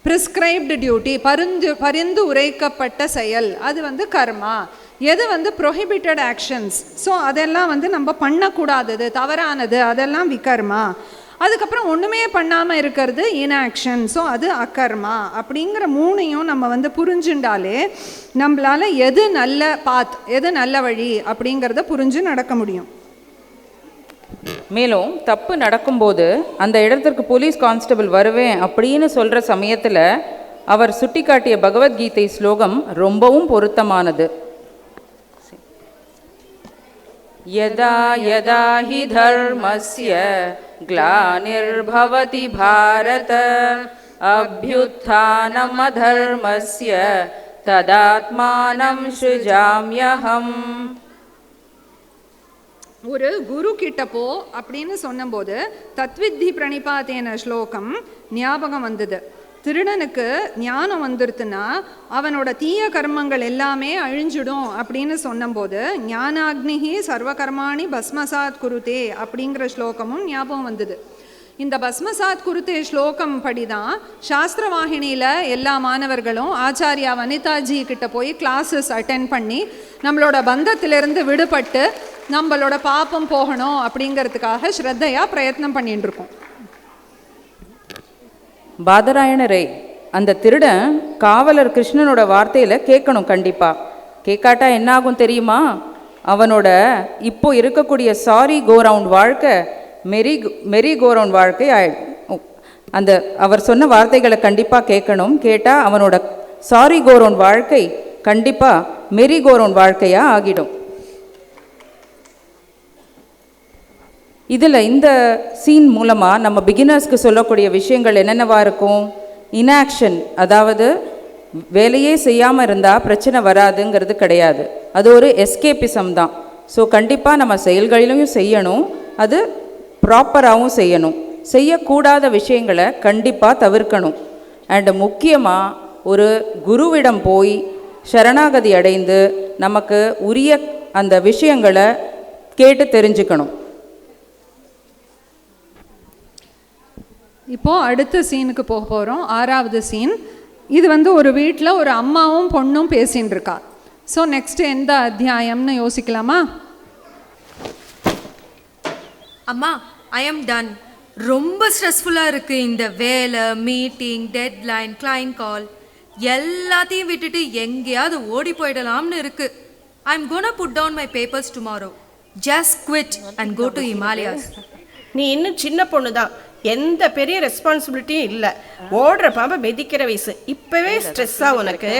ப்ரிஸ்கிரைப்டு டியூட்டி, பரிந்து உரைக்கப்பட்ட செயல், அது கர்மா. எது ப்ரொஹிபிட்டட் ஆக்ஷன்ஸ், ஸோ அதெல்லாம் நம்ம பண்ணக்கூடாதது, தவறானது, அதெல்லாம் விகர்மா. அதுக்கப்புறம் ஒன்றுமே பண்ணாமல் இருக்கிறது இன்ஆக்ஷன், ஸோ அது அகர்மா. அப்படிங்கிற 3ஐயும் நம்ம புரிஞ்சுண்டாலே நம்மளால் எது நல்ல பாத், எது நல்ல வழி அப்படிங்கிறத புரிஞ்சு நடக்க முடியும். மேலும் தப்பு நடக்கும்போது அந்த இடத்திற்கு போலீஸ் கான்ஸ்டபிள் வருவேன் அப்படின்னு சொல்கிற சமயத்தில் அவர் சுட்டிக்காட்டிய பகவத்கீதை ஸ்லோகம் ரொம்பவும் பொருத்தமானது. யதா யதா ஹி தர்மஸ்ய க்ளானிர்பவதி பாரத அப்யுத்ഥാனம் அதர்மஸ்ய ததாத்மானம் ஸ்ருஜாம்யஹம். ஒரு குரு கிட்ட போ அப்படின்னு சொன்னபோது தத்வித்தி பிரணிபாத்தேன ஸ்லோகம் ஞாபகம் வந்தது. திருடனுக்கு ஞானம் வந்துருத்துன்னா அவனோட தீய கர்மங்கள் எல்லாமே அழிஞ்சிடும் அப்படின்னு சொன்னபோது ஞானாக்னிஹி சர்வகர்மாணி பஸ்மசாத் குருதே அப்படிங்கிற ஸ்லோகமும் ஞாபகம் வந்தது. இந்த பஸ்மசாத் குருதே ஸ்லோகம் படிதான் சாஸ்திரவாகினியில் எல்லா மாணவர்களும் ஆச்சாரியா வனிதாஜி கிட்ட போய் கிளாஸஸ் அட்டென்ட் பண்ணி நம்மளோட பந்தத்திலிருந்து விடுபட்டு நம்மளோட பாப்பம் போகணும் அப்படிங்கிறதுக்காக ஸ்ரத்தையாக பிரயத்னம் பண்ணிட்டு இருக்கோம். பாதராயணரே, அந்த திருடன் காவலர் கிருஷ்ணனோட வார்த்தையில் கேட்கணும். கண்டிப்பாக கேட்காட்டா என்ன ஆகும் தெரியுமா? அவனோட இப்போ இருக்கக்கூடிய சாரி கோரவுண்ட் வாழ்க்கை மெரி கோரவுண்ட் வாழ்க்கை ஆயிடும். அந்த அவர் சொன்ன வார்த்தைகளை கண்டிப்பாக கேட்கணும். கேட்டால் அவனோட சாரி கோரவுண்ட் வாழ்க்கை கண்டிப்பாக மெரி கோரவுண்ட் வாழ்க்கையாக ஆகிடும். இதில் இந்த சீன் மூலமாக நம்ம பிகினர்ஸ்க்கு சொல்லக்கூடிய விஷயங்கள் என்னென்னவா இருக்கும்? இன்ஆக்ஷன், அதாவது வேலையே செய்யாமல் இருந்தால் பிரச்சனை வராதுங்கிறது கிடையாது. அது ஒரு எஸ்கேபிசம் தான். ஸோ கண்டிப்பாக நம்ம செயல்களிலையும் செய்யணும், அது ப்ராப்பராகவும் செய்யணும். செய்யக்கூடாத விஷயங்களை கண்டிப்பாக தவிர்க்கணும். அண்டு முக்கியமாக ஒரு குருவிடம் போய் சரணாகதி அடைந்து நமக்கு உரிய அந்த விஷயங்களை கேட்டு தெரிஞ்சுக்கணும். இப்போது அடுத்த சீனுக்கு போக போகிறோம். 6வது சீன். இது வந்து ஒரு வீட்டில் ஒரு அம்மாவும் பொண்ணும் பேசின்னு இருக்கா. ஸோ நெக்ஸ்ட் எந்த அத்தியாயம்னு யோசிக்கலாமா? அம்மா, ஐ எம் டன். ரொம்ப ஸ்ட்ரெஸ்ஃபுல்லாக இருக்குது. இந்த வேலை, மீட்டிங், டெட்லைன், கிளைண்ட் கால் எல்லாத்தையும் விட்டுட்டு எங்கேயாவது ஓடி போயிடலாம்னு இருக்குது. I am gonna put down my papers tomorrow. Just quit and go to Himalayas. நீ இன்னும் சின்ன பொண்ணு தான், எந்த பெரிய ரெஸ்பான்சிபிலிட்டியும் இல்லை. ஓடுற பாம்பை மிதிக்கிற வயசு. இப்போவே ஸ்ட்ரெஸ்ஸாக உனக்கு?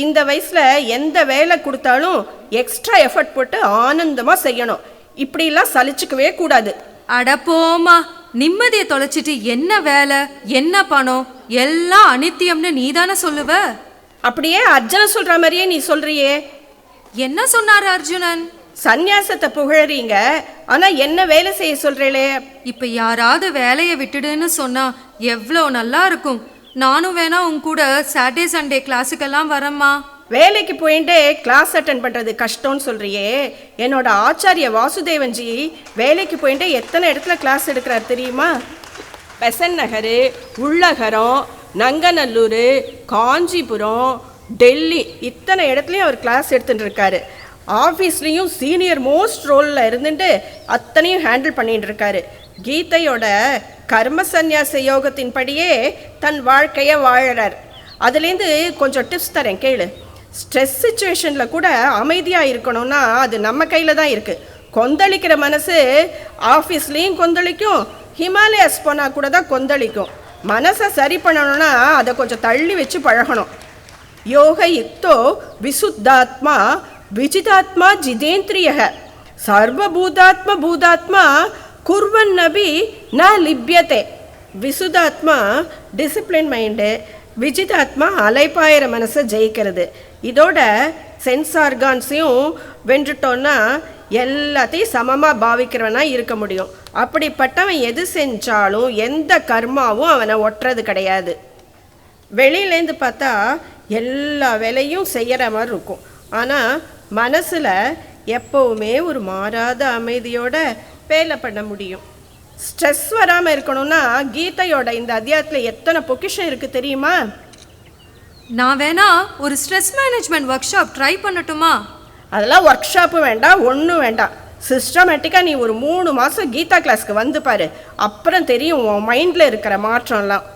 இந்த வயசில் எந்த வேலை கொடுத்தாலும் எக்ஸ்ட்ரா எஃபர்ட் போட்டு ஆனந்தமாக செய்யணும். இப்படிலாம் சலிச்சுக்கவே கூடாது. அட போமா, நிம்மதியை தொலைச்சிட்டு என்ன வேலை, என்ன பணம், எல்லாம் அனித்தியம்னு நீ தானே சொல்லுவ. அப்படியே அர்ஜுனன் சொல்கிற மாதிரியே நீ சொல்கிறியே. என்ன சொன்னார் அர்ஜுனன்? சந்நியாசத்தை புகழறீங்க, ஆனால் என்ன வேலை செய்ய சொல்கிறீங்களே? இப்போ யாராவது வேலையை விட்டுடுன்னு சொன்னால் எவ்வளோ நல்லா இருக்கும். நானும் வேணா உன் கூட சாட்டர்டே சண்டே கிளாஸுக்கெல்லாம் வரேம்மா. வேலைக்கு போயிட்டு கிளாஸ் அட்டன் பண்ணுறது கஷ்டம்னு சொல்கிறியே. என்னோட ஆச்சாரிய வாசுதேவன்ஜி வேலைக்கு போயிட்டு எத்தனை இடத்துல கிளாஸ் எடுக்கிறார் தெரியுமா? பெசன் நகர், உள்ளகரம், நங்கநல்லூர், காஞ்சிபுரம், டெல்லி, இத்தனை இடத்துலையும் அவர் கிளாஸ் எடுத்துகிட்டு இருக்காரு. ஆஃபீஸ்லேயும் சீனியர் மோஸ்ட் ரோலில் இருந்துட்டு அத்தனையும் ஹேண்டில் பண்ணிட்டு இருக்காரு. கீதையோட கர்ம சந்நியாச யோகத்தின் படியே தன் வாழ்க்கையை வாழறார். அதுலேருந்து கொஞ்சம் டிப்ஸ் தரேன் கேளு. ஸ்ட்ரெஸ் சுச்சுவேஷனில் கூட அமைதியாக இருக்கணும்னா அது நம்ம கையில் தான் இருக்குது. கொந்தளிக்கிற மனசு ஆஃபீஸ்லேயும் கொந்தளிக்கும், ஹிமாலயாஸ் போனால் கூட தான் கொந்தளிக்கும். மனசை சரி பண்ணணும்னா அதை கொஞ்சம் தள்ளி வச்சு பழகணும். யோக யுக்தோ விசுத்தாத்மா விஜிதாத்மா ஜிதேந்திரிய சர்வபூதாத்மா பூதாத்மா குர்வன் நபி ந லிப்யதே. விசுதாத்மா டிசிப்ளின் மைண்டு, விஜிதாத்மா அலைப்பாயிர மனசை ஜெயிக்கிறது. இதோட சென்ஸ் ஆர்கான்ஸையும் வென்றுட்டோன்னா எல்லாத்தையும் சமமாக பாவிக்கிறவனா இருக்க முடியும். அப்படிப்பட்டவன் எது செஞ்சாலும் எந்த கர்மாவும் அவனை ஒட்டுறது கிடையாது. வெளியிலேருந்து பார்த்தா எல்லா வேலையும் செய்கிற மாதிரி இருக்கும், ஆனால் மனசில் எப்போவுமே ஒரு மாறாத அமைதியோட வேலை பண்ண முடியும். ஸ்ட்ரெஸ் வராமல் இருக்கணும்னா கீதையோட இந்த அத்தியாயத்தில் எத்தனை பொக்கிஷம் இருக்குது தெரியுமா? நான் வேணா ஒரு stress management work shop try பண்ணட்டுமா? அதெல்லாம் ஒர்க் ஷாப்பு வேண்டாம், ஒன்றும் வேண்டாம். சிஸ்டமேட்டிக்காக நீ ஒரு 3 மாதம் கீதா கிளாஸ்க்கு வந்து பாரு, அப்புறம் தெரியும் உன் மைண்டில் இருக்கிற மாற்றம்லாம்.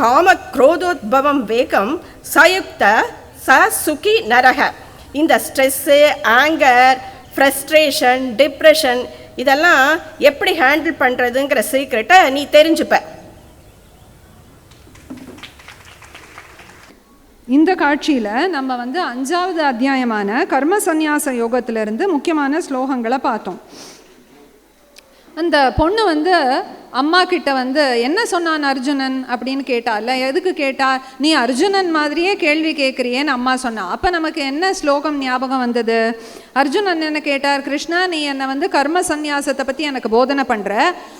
காம குரோதோத்பவம் வேகம் சயுக்த ச சுகி நரக. இந்த ஸ்ட்ரெஸ்ஸு, ஆங்கர், ஃப்ரஸ்ட்ரேஷன், டிப்ரெஷன் இதெல்லாம் எப்படி ஹேண்டில் பண்ணுறதுங்கிற சீக்ரெட்டை நீ தெரிஞ்சுப்ப. இந்த காட்சியில் நம்ம வந்து 5வது அத்தியாயமான கர்ம சந்நியாச யோகத்திலிருந்து முக்கியமான ஸ்லோகங்களை பார்த்தோம். அந்த பொண்ணு வந்து அம்மா கிட்ட வந்து என்ன சொன்னான் அர்ஜுனன் அப்படின்னு கேட்டா. இல்லை எதுக்கு கேட்டா? நீ அர்ஜுனன் மாதிரியே கேள்வி கேட்குறியேன்னு அம்மா சொன்னா. அப்போ நமக்கு என்ன ஸ்லோகம் ஞாபகம் வந்தது? அர்ஜுனன் என்ன கேட்டார்? கிருஷ்ணா, நீ என்னை வந்து கர்ம சந்நியாசத்தை பற்றி எனக்கு போதனை பண்ணுற,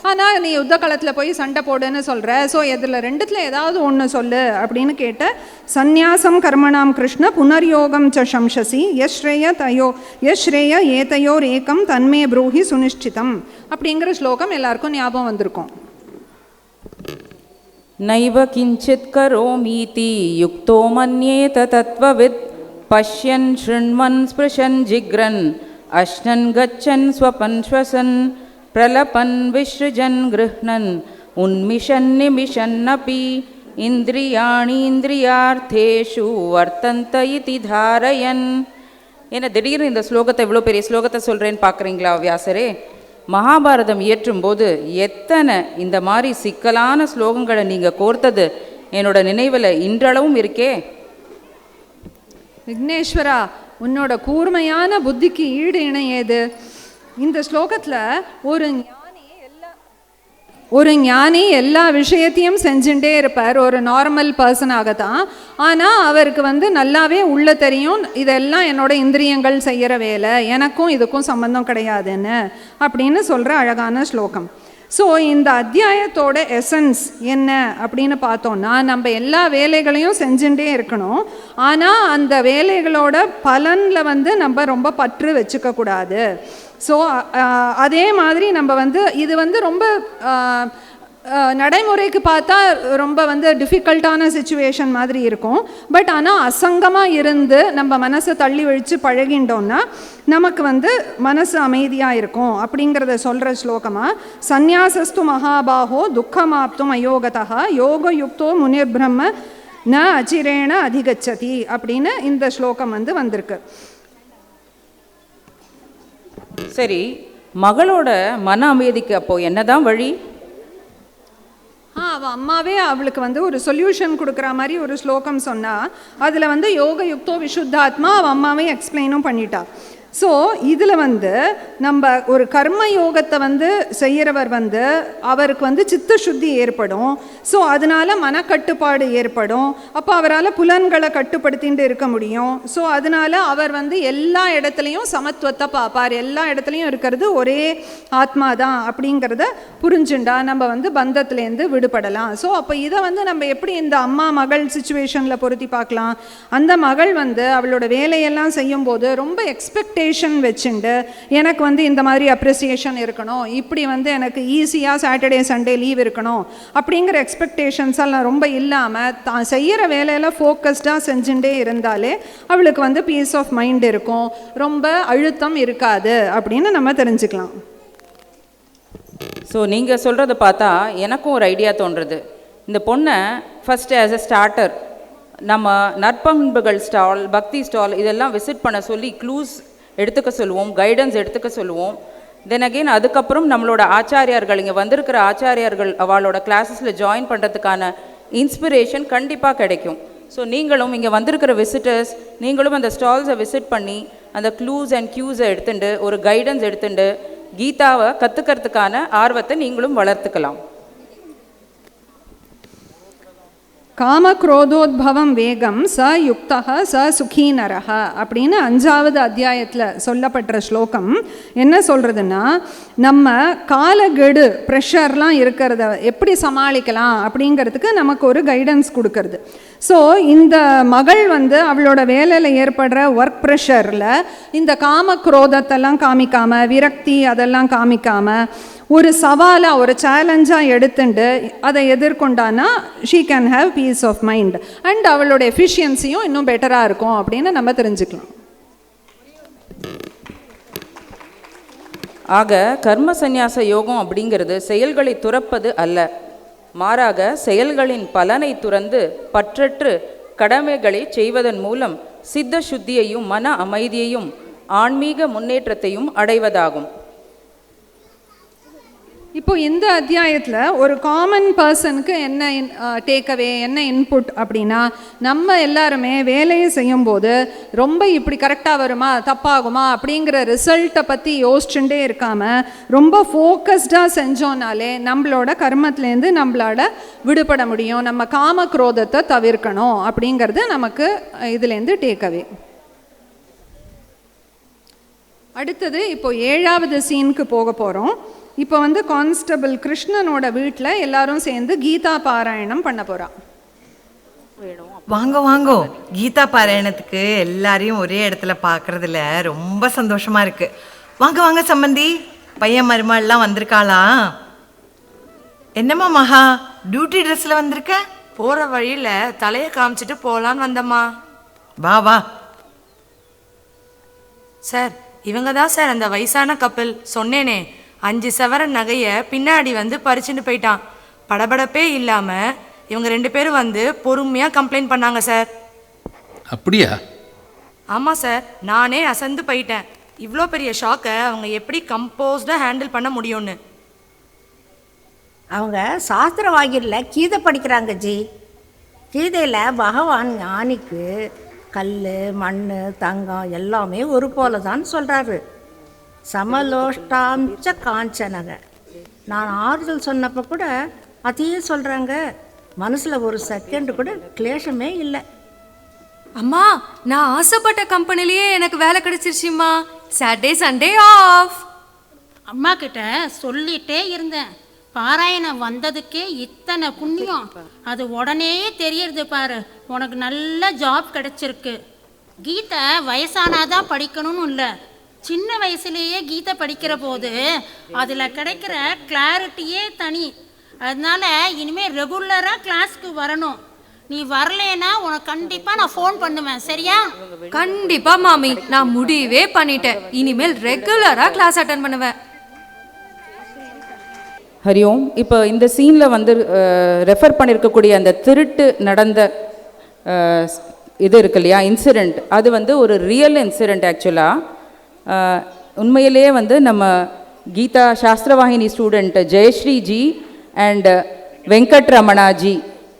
ஆனால் நீ யுத்த காலத்தில் போய் சண்டை போடுன்னு சொல்கிற. ஸோ இதில் ரெண்டுத்தில் ஏதாவது ஒன்று சொல்லு அப்படின்னு கேட்ட. சந்நியாசம் கர்மணாம் கிருஷ்ண புனர்யோகம் ச சம்சசி யஸ்ரேய ஏதையோர் ஏகம் தன்மே ப்ரூஹி சுனிஷ்டிதம் அப்படிங்கிற ஸ்லோகம் எல்லாருக்கும் ஞாபகம் வந்திருக்கும். நைவ கிஞ்சித் கரோமீதி யுக்தோ மன்யேத தத்வவித் பஷ்யன் ஷృణ్వన్ ஸ்பிருஷன் ஜிக்ரன் அஷ்னன் கச்சன் ஸ்வபன் ஸ்வசன் பிரலபன் விஸ்ருஜன் கிருஹ்ணன் உன்மிஷன் நிமிஷன்னபி இந்திரியாணி இந்திரியார்த்தேஷு வர்த்தந்த இதி தாரயன். ஏன்னா திடீர்னு இந்த ஸ்லோகத்தை இவ்வளோ பெரிய ஸ்லோகத்தை சொல்கிறேன்னு பார்க்குறீங்களா வியாசரே? மகாபாரதம் இயற்றும் போது எத்தனை இந்த மாதிரி சிக்கலான ஸ்லோகங்களை நீங்கள் கோர்த்தது என்னோட நினைவில் இன்றளவும் இருக்கே. விக்னேஸ்வரா, உன்னோட கூர்மையான புத்திக்கு ஈடு இணை ஏது? இந்த ஸ்லோகத்தில் ஒரு ஞானி ஒரு ஞானி எல்லா விஷயத்தையும் செஞ்சுட்டே இருப்பார், ஒரு நார்மல் பர்சனாக தான். ஆனால் அவருக்கு வந்து நல்லாவே உள்ள தெரியும், இதெல்லாம் என்னோட இந்திரியங்கள் செய்கிற வேலை, எனக்கும் இதுக்கும் சம்பந்தம் கிடையாதுன்னு அப்படின்னு சொல்கிற அழகான ஸ்லோகம். ஸோ இந்த அத்தியாயத்தோட எசன்ஸ் என்ன அப்படின்னு பார்த்தோன்னா, நம்ம எல்லா வேலைகளையும் செஞ்சுட்டே இருக்கணும். ஆனால் அந்த வேலைகளோட பலனில் வந்து நம்ம ரொம்ப பற்று வச்சுக்கக்கூடாது. ஸோ அதே மாதிரி நம்ம வந்து இது வந்து ரொம்ப நடைமுறைக்கு பார்த்தா ரொம்ப வந்து டிஃபிகல்ட்டான சுச்சுவேஷன் மாதிரி இருக்கும். பட் ஆனால் அசங்கமாக இருந்து நம்ம மனசை தள்ளி வச்சு பழகின்றோன்னா நமக்கு வந்து மனசு அமைதியாக இருக்கும் அப்படிங்கிறத சொல்கிற ஸ்லோகமாக, சந்நியாசஸ்து மகாபாஹோ துக்கமாப்தும் அயோகதா யோகயுக்தோ முனிர் பிரம்ம ந அச்சிரேண அதிகச்சதி அப்படின்னு இந்த ஸ்லோகம் வந்து வந்திருக்கு. சரி, மகளோட மன அமைதிக்கு அப்போ என்னதான் வழி? அவள் அம்மாவே அவளுக்கு வந்து ஒரு சொல்யூஷன் கொடுக்குற மாதிரி ஒரு ஸ்லோகம் சொன்னால், அதில் வந்து யோக யுக்தோ விசுத்தாத்மா அவள் அம்மாவே எக்ஸ்பிளைனும் பண்ணிட்டா. ஸோ இதில் வந்து நம்ம ஒரு கர்ம யோகத்தை வந்து செய்கிறவர் வந்து அவருக்கு வந்து சித்த சுத்தி ஏற்படும். ஸோ அதனால் மனக்கட்டுப்பாடு ஏற்படும். அப்போ அவரால் புலன்களை கட்டுப்படுத்திட்டு இருக்க முடியும். ஸோ அதனால் அவர் வந்து எல்லா இடத்துலையும் சமத்துவத்தை பார்ப்பார், எல்லா இடத்துலையும் இருக்கிறது ஒரே ஆத்மா தான் அப்படிங்கிறத புரிஞ்சுண்டா நம்ம வந்து பந்தத்துலேருந்து விடுபடலாம். ஸோ அப்போ இதை வந்து நம்ம எப்படி இந்த அம்மா மகள் சுச்சுவேஷனில் பொருத்தி பார்க்கலாம்? அந்த மகள் வந்து அவளோட வேலையெல்லாம் செய்யும்போது ரொம்ப எக்ஸ்பெக்டேஷன் வச்சுண்டு, எனக்கு வந்து இந்த மாதிரி அப்ரிசியேஷன் இருக்கணும், இப்படி வந்து எனக்கு ஈஸியாக சாட்டர்டே சண்டே லீவ் இருக்கணும் அப்படிங்கிற எக்ஸ்பெக்டேஷன்ஸ் எல்லாம் ரொம்ப இல்லாமல் தான் செய்கிற வேலையில் ஃபோக்கஸ்டாக செஞ்சுட்டே இருந்தாலே அவளுக்கு வந்து பீஸ் ஆஃப் மைண்ட் இருக்கும், ரொம்ப அழுத்தம் இருக்காது அப்படின்னு நம்ம தெரிஞ்சுக்கலாம். ஸோ நீங்கள் சொல்கிறத பார்த்தா எனக்கும் ஒரு ஐடியா தோன்றுறது. இந்த பொண்ணை ஃபஸ்ட்டு ஆஸ் அ ஸ்டார்டர் நம்ம நற்பண்புகள் ஸ்டால், பக்தி ஸ்டால் இதெல்லாம் விசிட் பண்ண சொல்லி க்ளூஸ் எடுத்துக்க சொல்லுவோம், கைடன்ஸ் எடுத்துக்க சொல்லுவோம். தென் அகெயின் அதுக்கப்புறம் நம்மளோட ஆச்சாரியார்கள், இங்கே வந்திருக்கிற ஆச்சாரியார்கள் அவளோட கிளாஸஸில் ஜாயின் பண்ணுறதுக்கான இன்ஸ்பிரேஷன் கண்டிப்பாக கிடைக்கும். ஸோ நீங்களும் இங்கே வந்திருக்கிற விசிட்டர்ஸ் நீங்களும் அந்த ஸ்டால்ஸை விசிட் பண்ணி அந்த க்ளூஸ் அண்ட் க்யூஸை எடுத்துட்டு ஒரு கைடன்ஸ் எடுத்துட்டு கீதாவை கற்றுக்கிறதுக்கான ஆர்வத்தை நீங்களும் வளர்த்துக்கலாம். காமக்ரோதோத்பவம் வேகம் ச யுக்தः ச சுகீனரஹ அப்படின்னு 5வது அத்தியாயத்தில் சொல்லப்பட்ட ஸ்லோகம் என்ன சொல்கிறதுன்னா, நம்ம காலகெடு ப்ரெஷர்லாம் இருக்கிறத எப்படி சமாளிக்கலாம் அப்படிங்கிறதுக்கு நமக்கு ஒரு கைடன்ஸ் கொடுக்கறது. ஸோ இந்த மகள் வந்து அவளோட வேலையில் ஏற்படுற ஒர்க் ப்ரெஷரில் இந்த காமக்ரோதத்தெல்லாம் காமிக்காமல், விரக்தி அதெல்லாம் காமிக்காமல், ஒரு சவாலாக ஒரு சேலஞ்சாக எடுத்துட்டு அதை எதிர்கொண்டானா she can have peace of mind and அவளோட எஃபிஷியன்சியும் இன்னும் பெட்டராக இருக்கும் அப்படின்னு நம்ம தெரிஞ்சுக்கலாம். ஆக கர்ம சந்நியாச யோகம் அப்படிங்கிறது செயல்களை துறப்பது அல்ல, மாறாக செயல்களின் பலனை துறந்து பற்றற்று கடமைகளை செய்வதன் மூலம் சித்த சுத்தியையும் மன அமைதியையும் ஆன்மீக முன்னேற்றத்தையும் அடைவதாகும். இப்போ இந்த அத்தியாயத்தில் ஒரு காமன் பர்சனுக்கு என்ன டேக்அவே, என்ன இன்புட் அப்படின்னா, நம்ம எல்லாருமே வேலையை செய்யும்போது ரொம்ப இப்படி கரெக்டாக வருமா தப்பாகுமா அப்படிங்கிற ரிசல்ட்டை பற்றி யோசிச்சுட்டே இருக்காமல் ரொம்ப ஃபோக்கஸ்டாக செஞ்சோன்னாலே நம்மளோட கர்மத்திலேருந்து நம்மளால் விடுபட முடியும். நம்ம காம குரோதத்தை தவிர்க்கணும் அப்படிங்கிறது நமக்கு இதுலேருந்து டேக்அவே. அடுத்தது இப்போ 7வது சீனுக்கு போக போகிறோம். இப்போ வந்து கான்ஸ்டபிள் கிருஷ்ணனோட வீட்டில் எல்லாரும் சேர்ந்து கீதா பாராயணம் பண்ண போகிறா. வாங்க வாங்கோ, கீதா பாராயணத்துக்கு எல்லாரையும் ஒரே இடத்துல பார்க்கறதுல ரொம்ப சந்தோஷமா இருக்கு. வாங்க வாங்க சம்பந்தி, பையன் மருமகள்லாம் வந்திருக்காளா? என்னம்மா மகா, டியூட்டி ட்ரெஸ்ல வந்திருக்க? போற வழியில தலையை காமிச்சிட்டு போலான்னு வந்தம்மா. வா வா. சார், இவங்க தான் சார் அந்த வயசான கப்பல் சொன்னேனே, 5 சவரன் நகையை பின்னாடி வந்து பறிச்சுட்டு போயிட்டான். படபடப்பே இல்லாமல் இவங்க 2 பேரும் வந்து பொறுமையாக கம்ப்ளைண்ட் பண்ணாங்க சார். அப்படியா? ஆமாம் சார், நானே அசந்து போயிட்டேன். இவ்வளோ பெரிய ஷாக்கை அவங்க எப்படி கம்போஸ்டாக ஹேண்டில் பண்ண முடியும்னு. அவங்க சாஸ்திர வாகியில் கீதை படிக்கிறாங்க ஜி. கீதையில் பகவான் ஞானிக்கு கல், மண், தங்கம் எல்லாமே ஒரு போல தான் சொல்கிறாரு. சமலோஷ்டாம்ச காஞ்சனக நான் ஆறுதல் சொன்னப்போ கூட அதையே சொல்கிறாங்க. மனசில் ஒரு செகண்ட் கூட கிளேஷமே இல்லை. அம்மா, நான் ஆசைப்பட்ட கம்பெனிலேயே எனக்கு வேலை கிடைச்சிருச்சுமா. Saturday Sunday off. அம்மா கிட்ட சொல்லிட்டே இருந்தேன், பாராயணம் வந்ததுக்கே இத்தனை புண்ணியம், அது உடனே தெரியறது பாரு. உனக்கு நல்ல ஜாப் கிடைச்சிருக்கு. கீதை வயசானாதான் படிக்கணும்னு இல்லை, சின்ன வயசுலேயே கீதை படிக்கிற போது அதில் கிடைக்கிற கிளாரிட்டியே தனி. அதனால இனிமேல் ரெகுலராக கிளாஸ்க்கு வரணும். நீ வரலேன்னா உனக்கு கண்டிப்பாக நான் ஃபோன் பண்ணுவேன், சரியா? கண்டிப்பா மாமி, நான் முடிவே பண்ணிட்டேன். இனிமேல் ரெகுலரா கிளாஸ் அட்டன் பண்ணுவேன். ஹரிஓம். இப்போ இந்த சீனில் வந்து ரெஃபர் பண்ணியிருக்கக்கூடிய அந்த திருட்டு நடந்த இது இருக்கு இல்லையா, இன்சிடெண்ட், அது வந்து ஒரு ரியல் இன்சிடெண்ட். ஆக்சுவலாக உண்மையிலேயே வந்து நம்ம கீதா சாஸ்திரவாகினி ஸ்டூடெண்ட் ஜெயஸ்ரீஜி அண்ட் வெங்கட்ரமணாஜி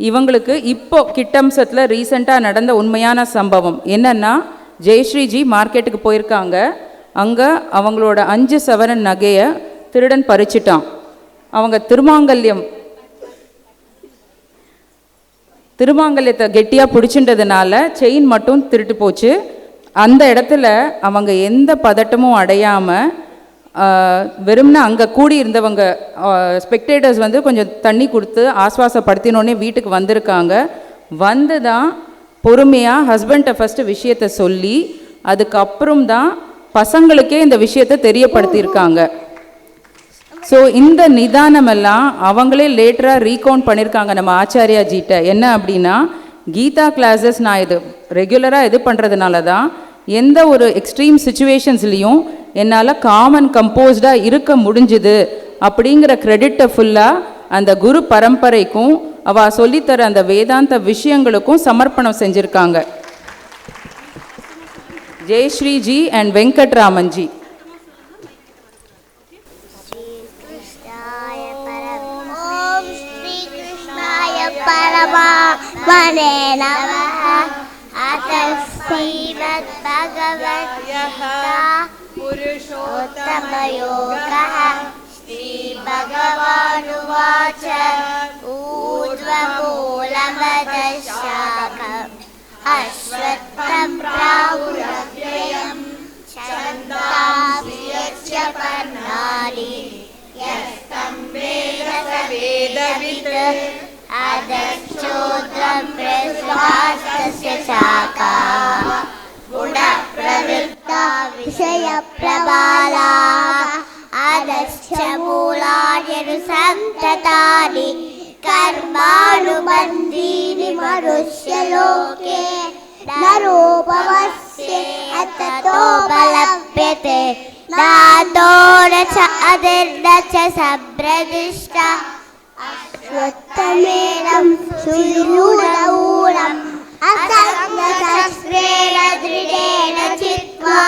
இவங்களுக்கு இப்போ கிட்டம்சத்தில் ரீசெண்டாக நடந்த உண்மையான சம்பவம் என்னென்னா, ஜெயஸ்ரீஜி மார்க்கெட்டுக்கு போயிருக்காங்க. அங்கே அவங்களோட 5 சவரன் நகையை திருடன் பறிச்சிட்டான். அவங்க திருமாங்கல்யத்தை கெட்டியாக பிடிச்சின்றதுனால செயின் மட்டும் திருட்டு போச்சு. அந்த இடத்துல அவங்க எந்த பதட்டமும் அடையாமல் வெறும்னா அங்கே கூடி இருந்தவங்க ஸ்பெக்டேட்டர்ஸ் வந்து கொஞ்சம் தண்ணி கொடுத்து ஆஸ்வாசப்படுத்தினோடனே வீட்டுக்கு வந்திருக்காங்க. வந்து தான் பொறுமையாக ஹஸ்பண்ட்டை ஃபஸ்ட்டு விஷயத்தை சொல்லி அதுக்கப்புறம் தான் பசங்களுக்கே இந்த விஷயத்தை தெரியப்படுத்தியிருக்காங்க. ஸோ இந்த நிதானமெல்லாம் அவங்களே லேட்டராக ரீகவுண்ட் பண்ணியிருக்காங்க நம்ம ஆச்சாரியா ஜிட்ட. என்ன அப்படின்னா, கீதா கிளாஸஸ் நான் இது ரெகுலராக இது பண்ணுறதுனால தான் எந்த ஒரு எக்ஸ்ட்ரீம் சுச்சுவேஷன்ஸ்லேயும் என்னால் காமன் கம்போஸ்டாக இருக்க முடிஞ்சுது அப்படிங்கிற கிரெடிட்டை ஃபுல்லாக அந்த குரு பரம்பரைக்கும் அவள் சொல்லித்தர அந்த வேதாந்த விஷயங்களுக்கும் சமர்ப்பணம் செஞ்சுருக்காங்க. ஜெயஸ்ரீஜி அண்ட் வெங்கட்ராமன்ஜி. परमात्मने नमः। अतः श्रीमद्भगवद्गीता पुरुषोत्तमयोगः। श्रीभगवानुवाच ऊर्ध्वमूलमधः शाखम् अश्वत्थं प्राहुरव्ययम् छन्दांसि यस्य पर्णानि यस्तं वेद स वेदवित् अधश्चोत्रं प्रसृतास्तस्य शाखा गुणप्रवृत्ता विषयप्रबाला अधश्च मूलानि अनुसन्ततानि कर्मानुबन्धीनि मनुष्यलोके न रूपमस्य अततो बलभ्यते नातो न च अदिर्न च सम्प्रदिष्टा अश्वत्थमेनं सुदृढूढम् असंज्ञशस्त्रेण दृढेन चित्वा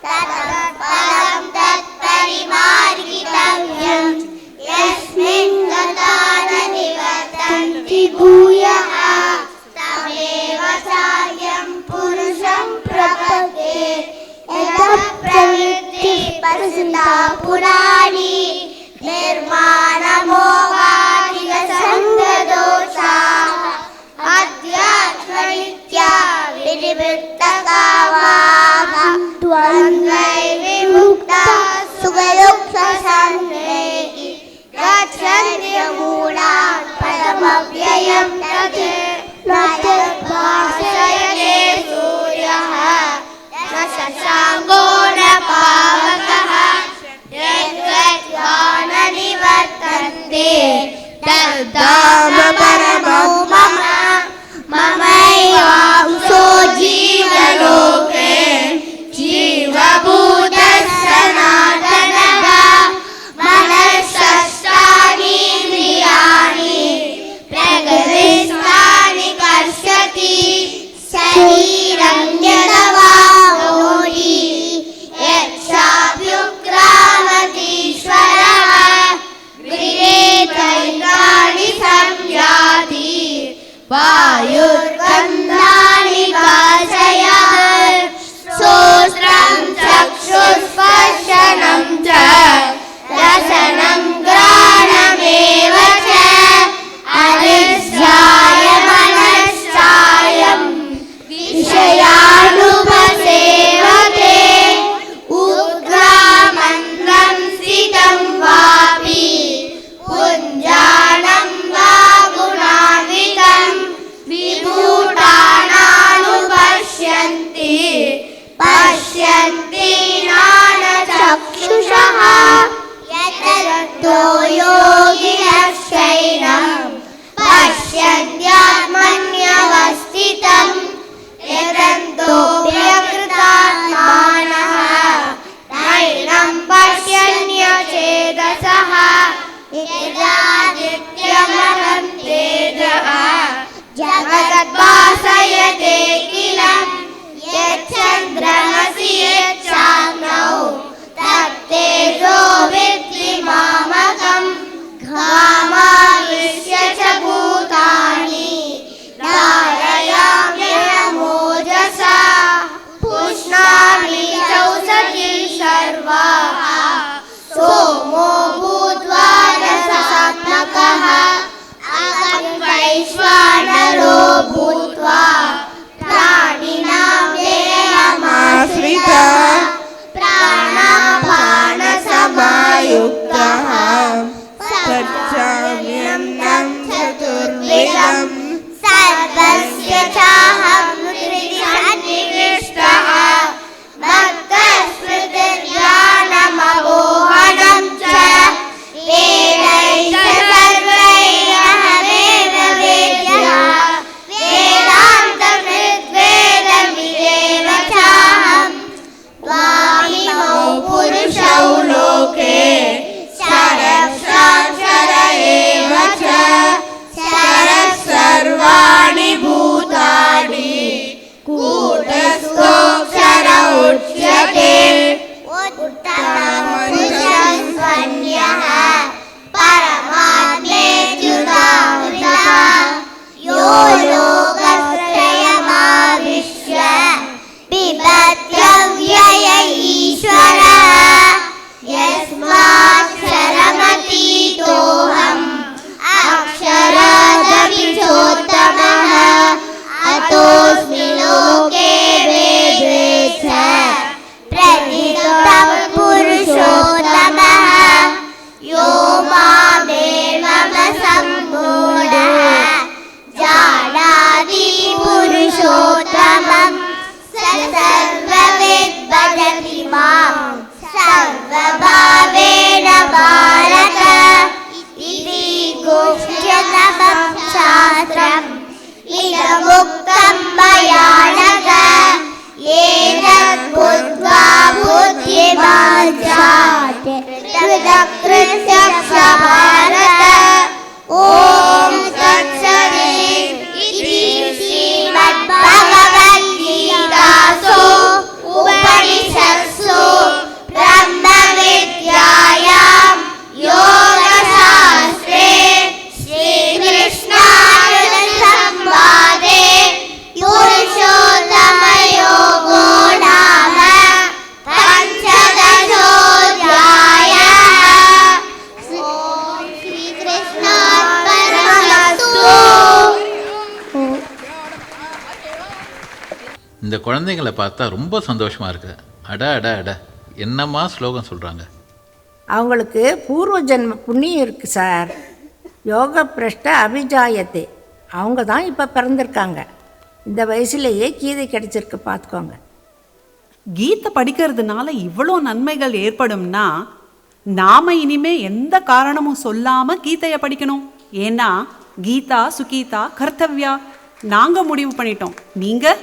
तत्फलं तत्परिमार्गितव्यं यस्मिन् गता न निवर्तन्ति भूयः तमेव चायं पुरुषं प्रपद्ये यतः प्रवृत्तिः प्रसृता पुराणी निर्माणमोहादिसङ्गदोषा अध्यात्मनित्या भासयते किलं यच्चन्द्रमसि यच्चाग्नौ तत्तेजो विद्धि मामकम् घामाविश्य च भूतानि धारयाम्यहमोजसा पुष्णामि चौषधी सर्वाः सोमो भूत्वा रसात्मकः अहं वैश्वानरो भूत्वा प्राणिनां देहमाश्रितः प्राणापानसमायुक्तः पचाम्यन्नं चतुर्विधं सर्वस्य चाहं हृदि सन्निविष्टः भक्तस्मृतिर्ज्ञानमवोहनं च वेदैश्च सर्वैरहमेव वेद्यः वेदान्तकृद्वेदमिदेव चाहं द्वामिमौ पुरुषौ लोके क्षर एव च क्षरः सर्वाणि भूतानि कूटस्थोऽक्षर उच्यते उत्तमपुरुषः स्वन्यः परमात्मेत्युदाहृतः यो लोकत्रयमाविश्य पिबत्यव्यय ईश्वरः यस्माक्षरमतीतोऽहम् अक्षरादपि चोत्तमः अतोऽस्मि लोके वेदे च प्रतिष्ठितः पुरुषोत्तमः यो मामेवमसम्मूढः जानाति पुरुषोत्तमं स सर्वविद् भजति मां सर्वभावेन भारत इति गुह्यतमं शास्त्रम् इदमुक्तं मया नघ एतद्बुद्ध्वा बुद्धिमान् स्यात् कृतकृत्यश्च भारत ॐ तत्सदिति श्रीमद्भगवद्गीतासु उपनिषत्सु ब्रह्मविद्यायां योगशास्त्रे श्रीकृष्णार्जुनसंवादे पुरुषोत्तमयोगो नाम पञ्चदशोऽध्यायः। ॐ श्रीकृष्णार्पणमस्तु। இந்த குழந்தைங்களை பார்த்தா ரொம்ப சந்தோஷமாக இருக்கு. அட அட அட என்னம்மா ஸ்லோகம் சொல்கிறாங்க. அவங்களுக்கு பூர்வ ஜென்ம புண்ணியம் இருக்குது சார். யோக பிரஷ்ட அபிஜாயத்தை அவங்க தான் இப்போ பிறந்திருக்காங்க. இந்த வயசுலேயே கீதை கிடைச்சிருக்கு பார்த்துக்கோங்க. கீதை படிக்கிறதுனால இவ்வளோ நன்மைகள் ஏற்படும்னா நாம் இனிமே எந்த காரணமும் சொல்லாமல் கீதையை படிக்கணும். ஏன்னா கீதா சுகீதா கர்த்தவ்யா நாங்கள் முடிவு பண்ணிட்டோம். நீங்கள்